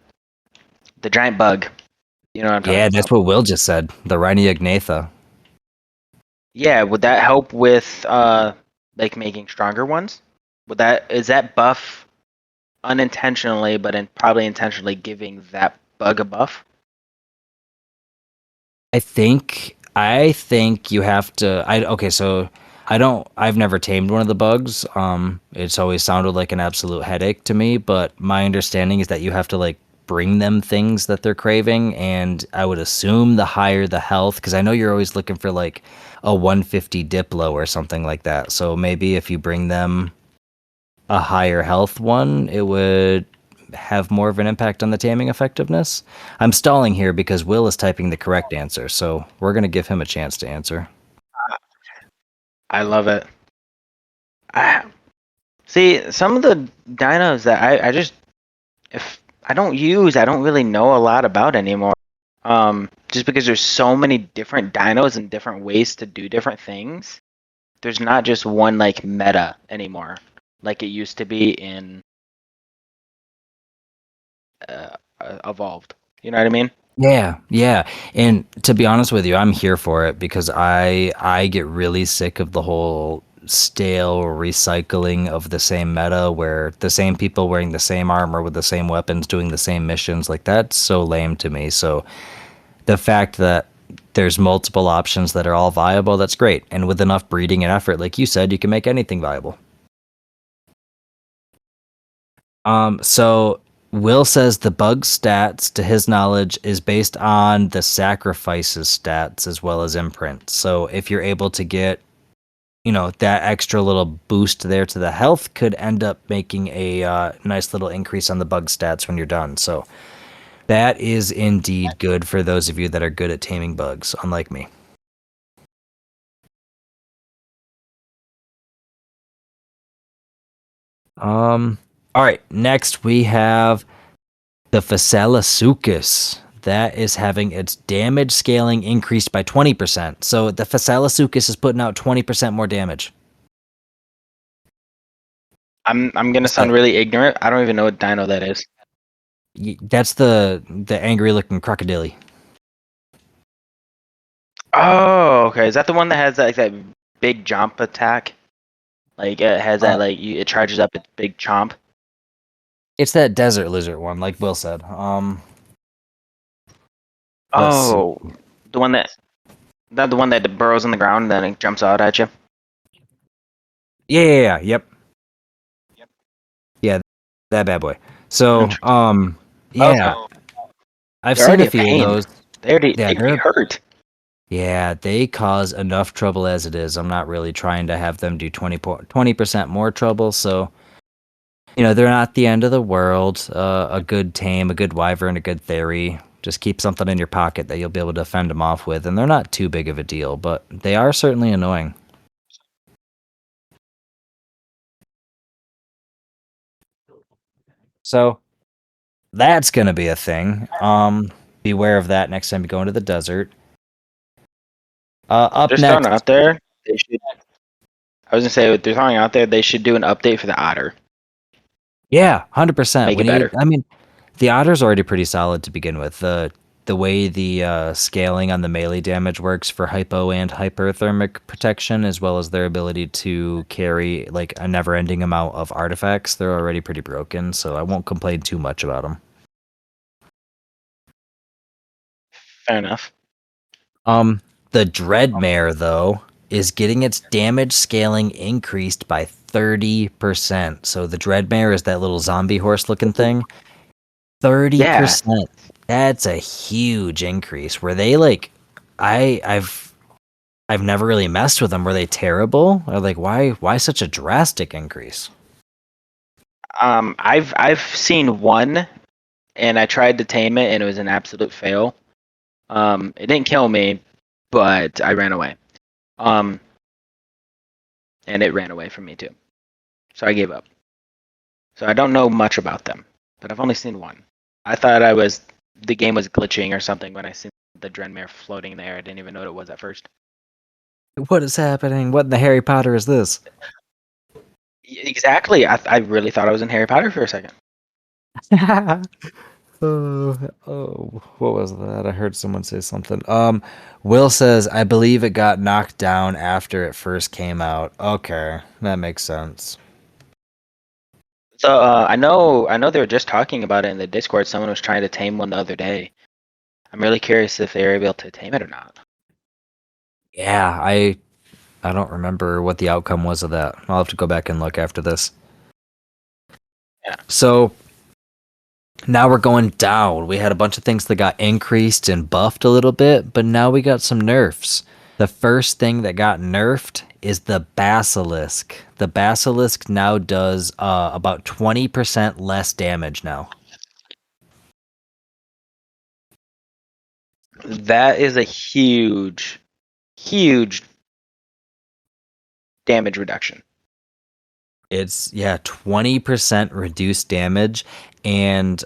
giant bug. You know what I'm Yeah, talking that's about. what Will just said. The Rhiniagnatha. Yeah, would that help with like making stronger ones? Is that buff unintentionally, but probably intentionally giving that bug a buff? I think you have to I okay, so I've never tamed one of the bugs. It's always sounded like an absolute headache to me, but my understanding is that you have to like bring them things that they're craving, and I would assume the higher the health, because I know you're always looking for like a 150 Diplo or something like that. So maybe if you bring them a higher health one, it would have more of an impact on the taming effectiveness. I'm stalling here because Will is typing the correct answer, so we're going to give him a chance to answer. I love it. I, see, some of the dinos that I just if I don't use, I don't really know a lot about anymore. Just because there's so many different dinos and different ways to do different things. There's not just one like meta anymore, like it used to be in Evolved. You know what I mean? Yeah, yeah. And to be honest with you, I'm here for it because I get really sick of the whole stale recycling of the same meta where the same people wearing the same armor with the same weapons doing the same missions. Like that's so lame to me. So the fact that there's multiple options that are all viable, that's great. And with enough breeding and effort, like you said, you can make anything viable. So Will says the bug stats, to his knowledge, is based on the sacrifices stats as well as imprint. So if you're able to get, that extra little boost there to the health could end up making a nice little increase on the bug stats when you're done. So that is indeed good for those of you that are good at taming bugs, unlike me. All right, next we have the Phasalasuchus. That is having its damage scaling increased by 20%. So the Phasalasuchus is putting out 20% more damage. I'm gonna Is sound that, really ignorant. I don't even know what dino that is. that's the angry looking crocodile. Oh, okay. Is that the one that has that big jump attack? Like it has that Uh, it charges up its big chomp. it's that desert lizard one, like Will said. Let's see. Oh, the one that the one that burrows in the ground and then it jumps out at you. Yeah, yep. Yeah, that bad boy. So, Interesting. yeah, Okay. I've They're seen already a a few of pain. those. They Yeah, already hurt. yeah, they cause enough trouble as it is. I'm not really trying to have them do 20% more trouble. So, they're not the end of the world. A good tame, a good wyvern, a good theory. Just keep something in your pocket that you'll be able to fend them off with. And they're not too big of a deal, but they are certainly annoying. So, that's going to be a thing. Beware of that next time you go into the desert. Up Just throwing next. out there. They should. I was gonna say what they're throwing out there, they should do an update for the otter, Yeah, 100%. make We it need. better. I mean, the otter's already pretty solid to begin with. The way the scaling on the melee damage works for hypo and hyperthermic protection, as well as their ability to carry like a never-ending amount of artifacts, they're already pretty broken. So I won't complain too much about them. Fair enough. The Dreadmare though is getting its damage scaling increased by 30%. So the Dreadmare is that little zombie horse looking thing. Yeah. 30%. That's a huge increase. Were they like I've never really messed with them. Were they terrible? Or like why such a drastic increase? I've seen one, and I tried to tame it, and it was an absolute fail. It didn't kill me, but I ran away. Um, and it ran away from me too. So I gave up. So I don't know much about them, but I've only seen one. I thought the game was glitching or something when I seen the Drenmare floating there. I didn't even know what it was at first. What is happening? What in the Harry Potter is this? Exactly. I really thought I was in Harry Potter for a second. Oh, what was that? I heard someone say something. Will says, I believe it got knocked down after it first came out. Okay, that makes sense. So I know they were just talking about it in the Discord. Someone was trying to tame one the other day. I'm really curious if they were able to tame it or not. Yeah, I don't remember what the outcome was of that. I'll have to go back and look after this. Yeah. So now we're going down. We had a bunch of things that got increased and buffed a little bit, but now we got some nerfs. The first thing that got nerfed is the Basilisk. The Basilisk now does about 20% less damage now. That is a huge, huge damage reduction. It's 20% reduced damage, and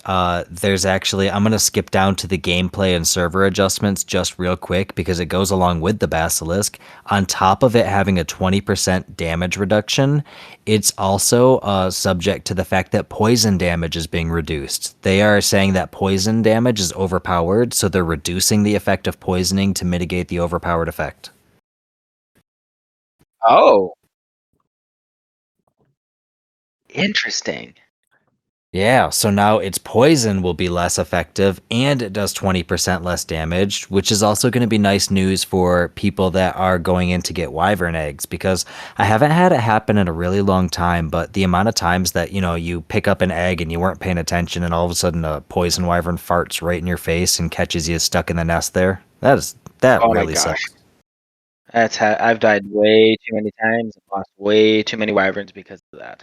there's actually I'm gonna skip down to the gameplay and server adjustments just real quick because it goes along with the Basilisk. On top of it having a 20% damage reduction, it's also subject to the fact that poison damage is being reduced. They are saying that poison damage is overpowered, so they're reducing the effect of poisoning to mitigate the overpowered effect. Oh, interesting. Yeah, so now its poison will be less effective and it does 20% less damage, which is also going to be nice news for people that are going in to get wyvern eggs because I haven't had it happen in a really long time, but the amount of times that, you pick up an egg and you weren't paying attention and all of a sudden a poison wyvern farts right in your face and catches you stuck in the nest there. That Oh my really gosh. sucks. I've died way too many times and lost way too many wyverns because of that.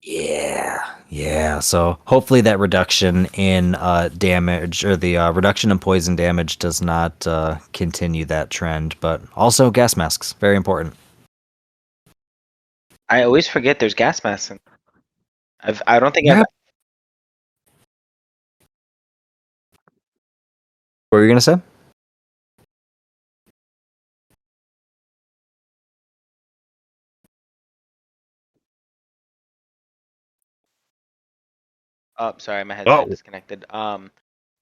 Yeah, yeah. So hopefully that reduction in damage or the reduction in poison damage does not continue that trend. But also gas masks, very important. I always forget there's gas masks. I don't think I've. Yeah. What were you gonna say? Oh, sorry, my headset Oh, disconnected.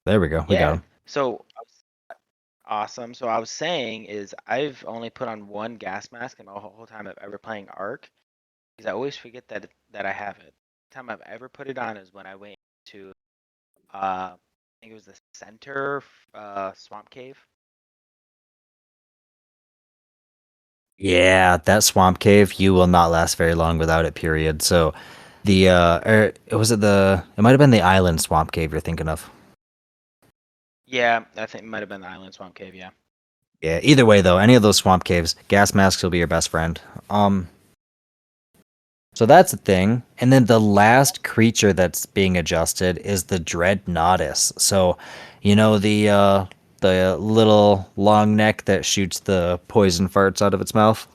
there we go. We got Yeah. him. So awesome. So I was saying is I've only put on one gas mask in the whole time I've ever playing Ark because I always forget that I have it. The time I've ever put it on is when I went to I think it was the center swamp cave. Yeah, that swamp cave, you will not last very long without it. Period. So the was it the? It might have been the island swamp cave you're thinking of. Yeah, I think it might have been the island swamp cave. Yeah. Yeah. Either way, though, any of those swamp caves, gas masks will be your best friend. So that's a thing. And then the last creature that's being adjusted is the Dreadnoughtus. So, the little long neck that shoots the poison farts out of its mouth.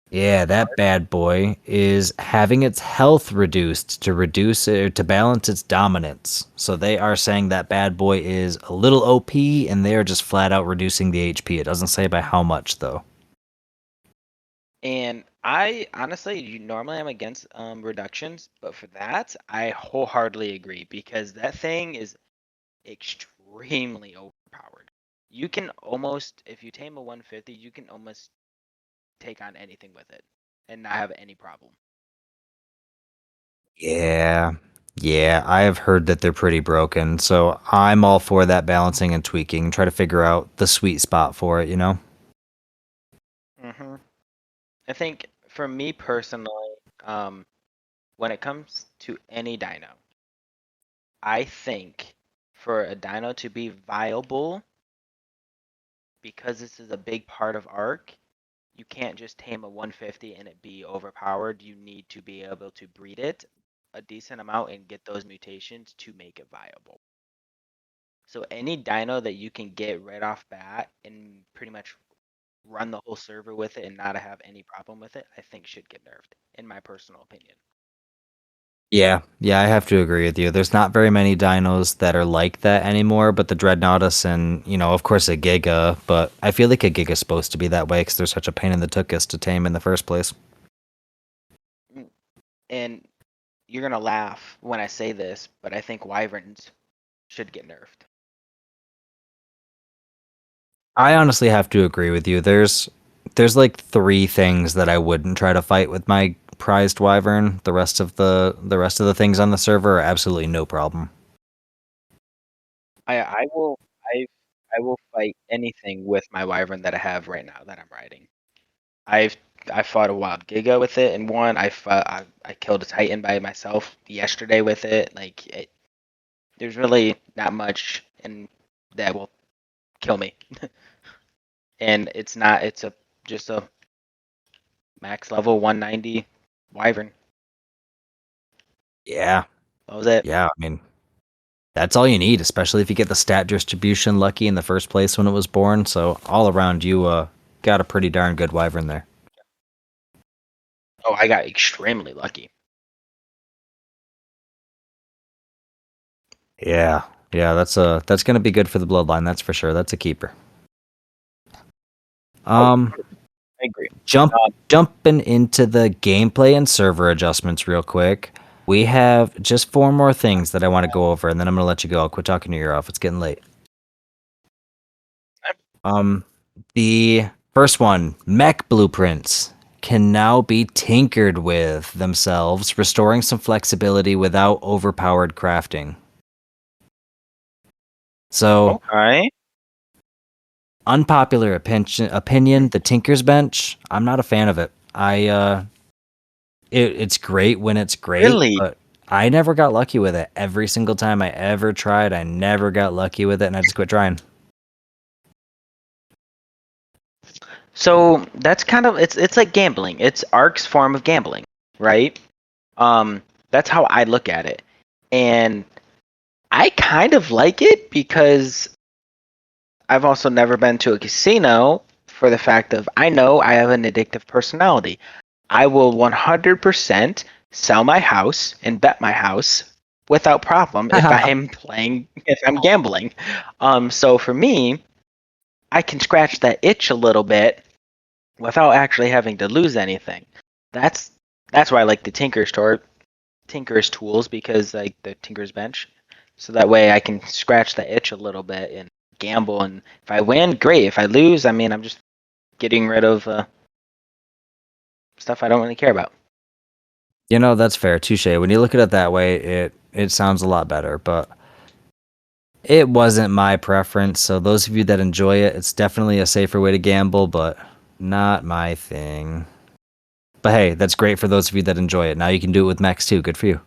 Yeah, that bad boy is having its health reduced to reduce it to balance its dominance. So they are saying that bad boy is a little OP and they are just flat out reducing the HP. It doesn't say by how much though. And I honestly, normally I'm against reductions, but for that, I wholeheartedly agree because that thing is extremely overpowered. You can almost, if you tame a 150, you can almost take on anything with it and not have any problem. Yeah. Yeah, I have heard that they're pretty broken, so I'm all for that balancing and tweaking, try to figure out the sweet spot for it, you know? hmm I think for me personally, um, when it comes to any dino, I think for a dino to be viable, because this is a big part of Arc, you can't just tame a 150 and it be overpowered. You need to be able to breed it a decent amount and get those mutations to make it viable. So any dino that you can get right off bat and pretty much run the whole server with it and not have any problem with it, I think should get nerfed, in my personal opinion. Yeah, yeah, I have to agree with you. There's not very many dinos that are like that anymore, but the Dreadnoughtus and, of course, a Giga, but I feel like a Giga's supposed to be that way because they're such a pain in the tuchus to tame in the first place. Mm, And you're gonna laugh when I say this, but I think wyverns should get nerfed. I honestly have to agree with you. There's like three things that I wouldn't try to fight with my prized wyvern. The rest of the things on the server are absolutely no problem. I will I will fight anything with my wyvern that I have right now that I'm riding. I've I fought a wild giga with it and won. I killed a titan by myself yesterday with it. There's really not much and that will kill me. And it's not it's a just a max level 190 wyvern. Yeah, That was it. yeah. I mean, that's all you need, especially if you get the stat distribution lucky in the first place when it was born. So all around, you got a pretty darn good wyvern there. Oh, I got extremely lucky. Yeah, yeah. That's gonna be good for the bloodline. That's for sure. That's a keeper. Oh, Um, I agree. jump Um, jumping into the gameplay and server adjustments real quick. We have just four more things that I want to go over, and then I'm gonna let you go. I'll quit talking your ear off. It's getting late. Um, the first one, mech blueprints can now be tinkered with themselves, restoring some flexibility without overpowered crafting. So, okay. unpopular opinion, the Tinker's Bench, I'm not a fan of it. It's great when it's great, Really? but I never got lucky with it. Every single time I ever tried, I never got lucky with it, and I just quit trying. So that's kind of it's like gambling. It's Ark's form of gambling, right? That's how I look at it. And I kind of like it because I've also never been to a casino for the fact of I know I have an addictive personality. I will 100% sell my house and bet my house without problem if I'm playing if I'm gambling. So for me, I can scratch that itch a little bit without actually having to lose anything. That's that's why I like the Tinker's tools because like the Tinker's bench. So that way I can scratch the itch a little bit and gamble and if I win, great. If I lose, I mean I'm just getting rid of stuff I don't really care about. That's fair, touche. When you look at it that way, it sounds a lot better, but it wasn't my preference. So those of you that enjoy it, it's definitely a safer way to gamble, but not my thing. But hey, that's great for those of you that enjoy it. Now you can do it with Max too. Good for you.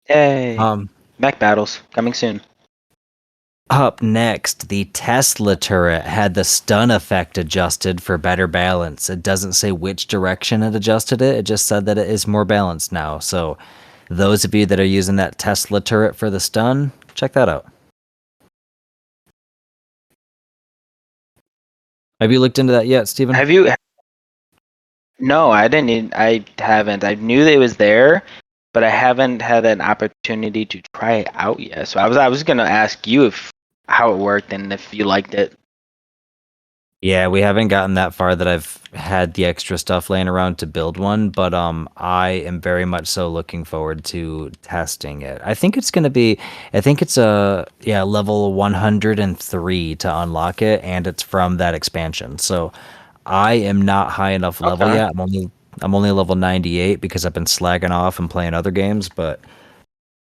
Yay. Um, Mech battles coming soon. Up next, the Tesla turret had the stun effect adjusted for better balance. It doesn't say which direction it adjusted it, it just said that it is more balanced now. So, those of you that are using that Tesla turret for the stun, check that out. Have you looked into that yet, Steven? Have you No, I didn't I haven't. I knew that it was there, but I haven't had an opportunity to try it out yet. So I was gonna ask you if how it worked and if you liked it. Yeah, we haven't gotten that far that I've had the extra stuff laying around to build one, but I am very much so looking forward to testing it. I think it's a yeah, level 103 to unlock it and it's from that expansion. So I am not high enough level Okay. yet. I'm only level 98 because I've been slagging off and playing other games, but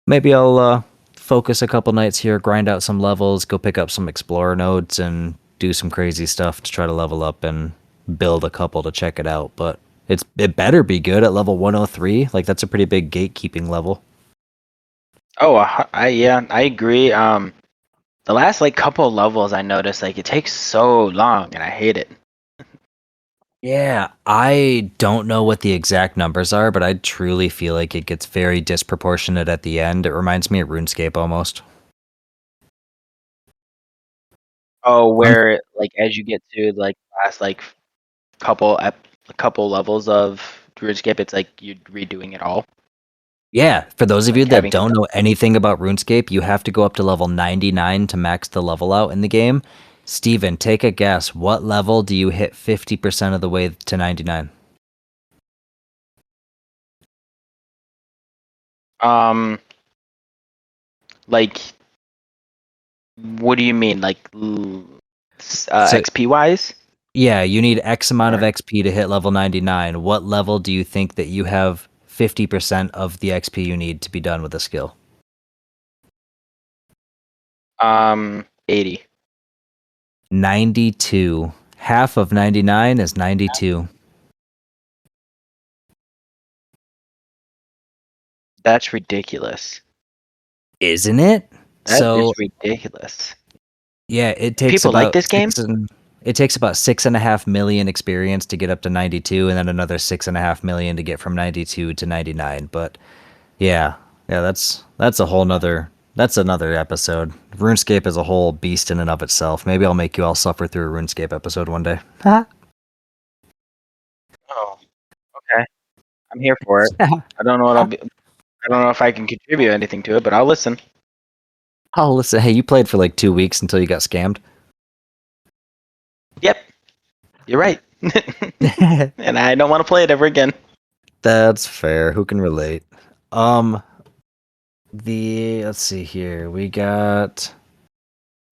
maybe I'll focus a couple nights here, grind out some levels, go pick up some explorer nodes, and do some crazy stuff to try to level up and build a couple to check it out. But it better be good at level 103. Like that's a pretty big gatekeeping level. Oh, yeah, I agree. The last like couple of levels I noticed like it takes so long and I hate it. Yeah, I don't know what the exact numbers are, but I truly feel like it gets very disproportionate at the end. It reminds me of RuneScape almost. Oh, Um, where like as you get to like last like couple couple levels of RuneScape, it's like you're redoing it all, Yeah, for those of you like that having don't know anything about RuneScape, you have to go up to level 99 to max the level out in the game. Steven, take a guess. What level do you hit 50% of the way to 99? um like what do you mean like So, XP wise yeah, you need X amount of or XP to hit level 99. What level do you think that you have 50% of the XP you need to be done with a skill? 80? 92. Half of 99 is 92. That's ridiculous. Isn't it? That So is ridiculous. yeah, People like this game? it takes about 6.5 million experience to get up to 92, and then another 6.5 million to get from 92 to 99. But yeah, yeah, that's a whole nother that's another episode. RuneScape is a whole beast in and of itself. Maybe I'll make you all suffer through a RuneScape episode one day. Oh, okay. I'm here for it. I don't know what I'll be. I don't know if I can contribute anything to it, but I'll listen. Oh, listen, hey, you played for like 2 weeks until you got scammed. Yep, you're right. And I don't want to play it ever again. That's fair. Who can relate? Um, the let's see here. We got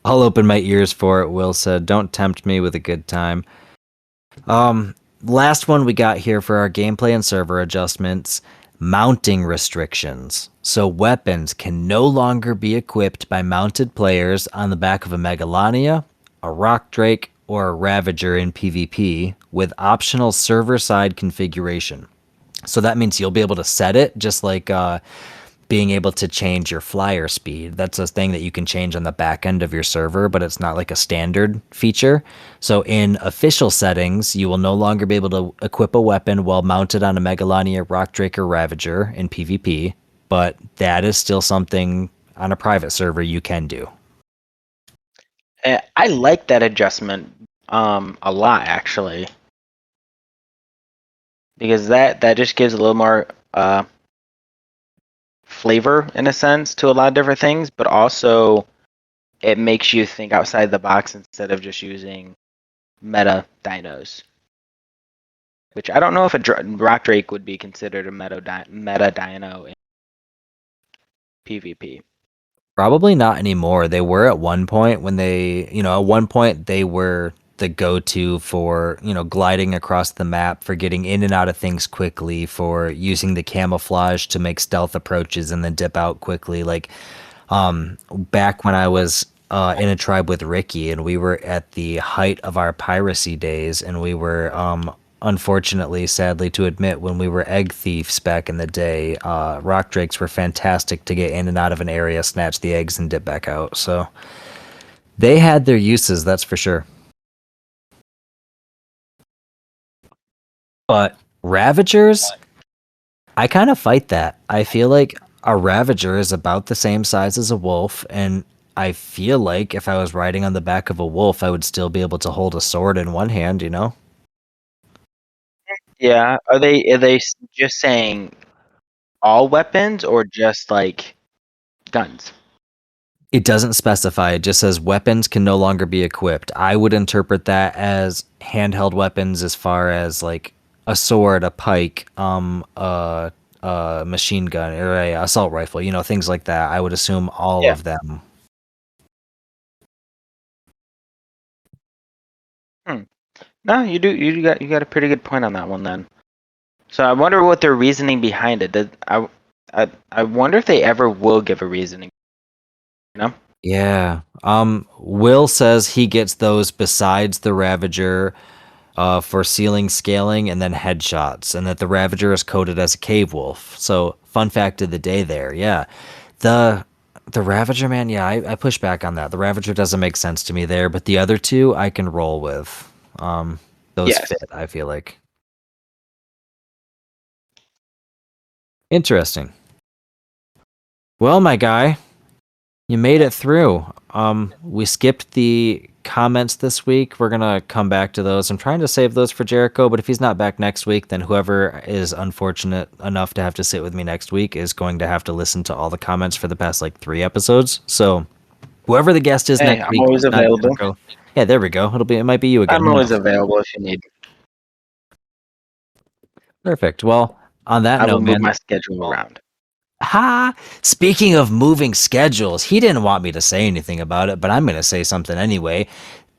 I'll open my ears for it, Will said. Don't tempt me with a good time. Um, Last one we got here for our gameplay and server adjustments mounting restrictions. So weapons can no longer be equipped by mounted players on the back of a Megalania, a Rock Drake, or a Ravager in PvP with optional server side configuration. So that means you'll be able to set it just like being able to change your flyer speed. That's a thing that you can change on the back end of your server, but it's not like a standard feature. So in official settings, you will no longer be able to equip a weapon while mounted on a Megalania, Rock Drake, or Ravager in PvP, but that is still something on a private server you can do. I like that adjustment a lot actually because that just gives a little more flavor in a sense to a lot of different things, but also it makes you think outside the box instead of just using meta dinos. Which I don't know if Rock Drake would be considered a meta dino in PvP. Probably not anymore. They were at one point when at one point they were the go-to for, gliding across the map, for getting in and out of things quickly, for using the camouflage to make stealth approaches and then dip out quickly. Like, back when I was in a tribe with Ricky and we were at the height of our piracy days and we were unfortunately, sadly to admit, when we were egg thieves back in the day, rock drakes were fantastic to get in and out of an area, snatch the eggs, and dip back out. So they had their uses, that's for sure. But Ravagers, I kind of fight that. I feel like a Ravager is about the same size as a wolf, and I feel like if I was riding on the back of a wolf, I would still be able to hold a sword in one hand, you know? Yeah, are they just saying all weapons or just like guns? It doesn't specify. It just says weapons can no longer be equipped. I would interpret that as handheld weapons, as far as like a sword, a pike, a machine gun, or a assault rifle. You know, things like that. I would assume all Yeah. of them. Hmm. No, you got a pretty good point on that one then. So I wonder what their reasoning behind it. I wonder if they ever will give a reasoning. You know? Yeah. Will says he gets those besides the Ravager, for ceiling scaling and then headshots, and that the Ravager is coded as a cave wolf. So, fun fact of the day there. Yeah. The the Ravager, man, yeah, I push back on that. The Ravager doesn't make sense to me there, but the other two I can roll with. Those Yes. fit, I feel like. Interesting. Well, my guy, you made it through. We skipped the comments this week. We're gonna come back to those. I'm trying to save those for Jericho, but if he's not back next week, then whoever is unfortunate enough to have to sit with me next week is going to have to listen to all the comments for the past like 3 episodes. So whoever the guest is Hey, next I'm week, always it's not available. Jericho. Yeah, there we go. It might be you again. I'm Who always knows? available if you need. Perfect. Well, on that I will note, move man. my schedule around. Ha! Speaking of moving schedules, he didn't want me to say anything about it, but I'm going to say something anyway.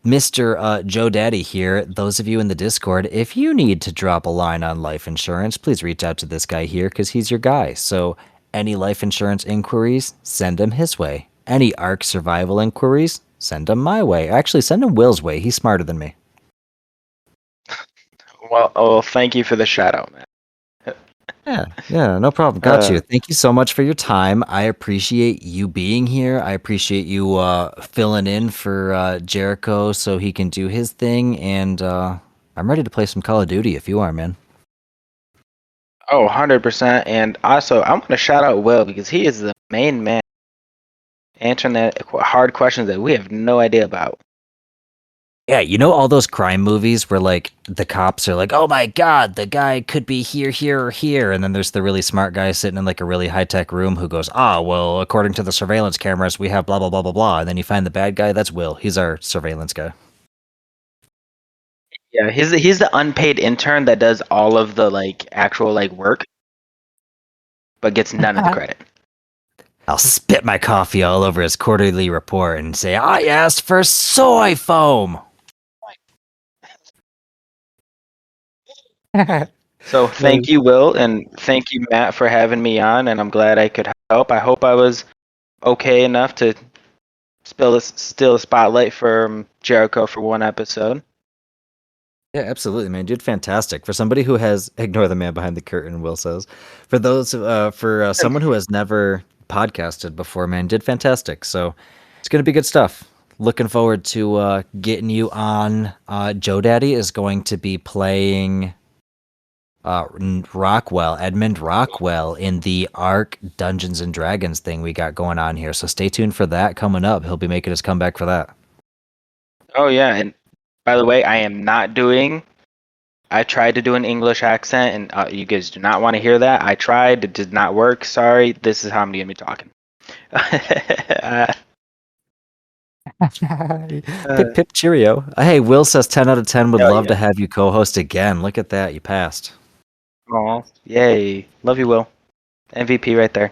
Mr. Jodaddy here, those of you in the Discord, if you need to drop a line on life insurance, please reach out to this guy here because he's your guy. So, any life insurance inquiries, send him his way. Any ARC survival inquiries, send him my way. Actually, send him Will's way. He's smarter than me. Well, thank you for the shout out, man. Yeah, no problem. Got you. Thank you so much for your time. I appreciate you being here. I appreciate you filling in for Jericho so he can do his thing. And I'm ready to play some Call of Duty if you are, man. Oh, 100%. And also, I'm going to shout out Will because he is the main man answering that hard questions that we have no idea about. Yeah, you know all those crime movies where like the cops are like, "Oh my God, the guy could be here, here, or here," and then there's the really smart guy sitting in like a really high tech room who goes, "Ah, well, according to the surveillance cameras, we have blah blah blah blah blah," and then you find the bad guy. That's Will. He's our surveillance guy. Yeah, he's the unpaid intern that does all of the like actual like work, but gets none of the credit. I'll spit my coffee all over his quarterly report and say, "I asked for soy foam." So thank you, Will, and thank you, Matt, for having me on. And I'm glad I could help. I hope I was okay enough to steal a spotlight from Jericho for one episode. Yeah, absolutely, man. You did fantastic. For somebody who has ignore the man behind the curtain, Will says. For those for someone who has never podcasted before, man, did fantastic. So it's gonna be good stuff. Looking forward to getting you on. Jodaddy is going to be playing Rockwell, Edmund Rockwell, in the Ark Dungeons and Dragons thing we got going on here. So stay tuned for that coming up. He'll be making his comeback for that. Oh yeah, and by the way, I am not doing. I tried to do an English accent, and you guys do not want to hear that. I tried; it did not work. Sorry. This is how I'm gonna be talking. Pip pip cheerio. Hey, Will says 10 out of 10 would Hell love yeah. to have you co-host again. Look at that, you passed. Aw, yay! Love you, Will. MVP right there.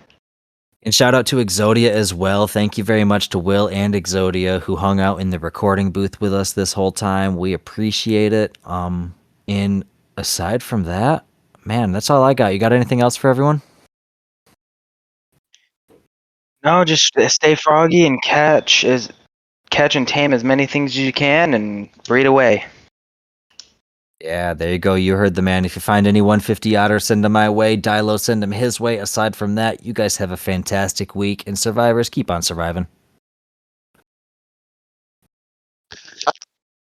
And shout out to Exodia as well. Thank you very much to Will and Exodia who hung out in the recording booth with us this whole time. We appreciate it. And aside from that, man, that's all I got. You got anything else for everyone? No, just stay froggy and catch and tame as many things as you can and breed away. Yeah, there you go. You heard the man. If you find any 150 otter, send them my way. Dilo, send them his way. Aside from that, you guys have a fantastic week. And survivors, keep on surviving.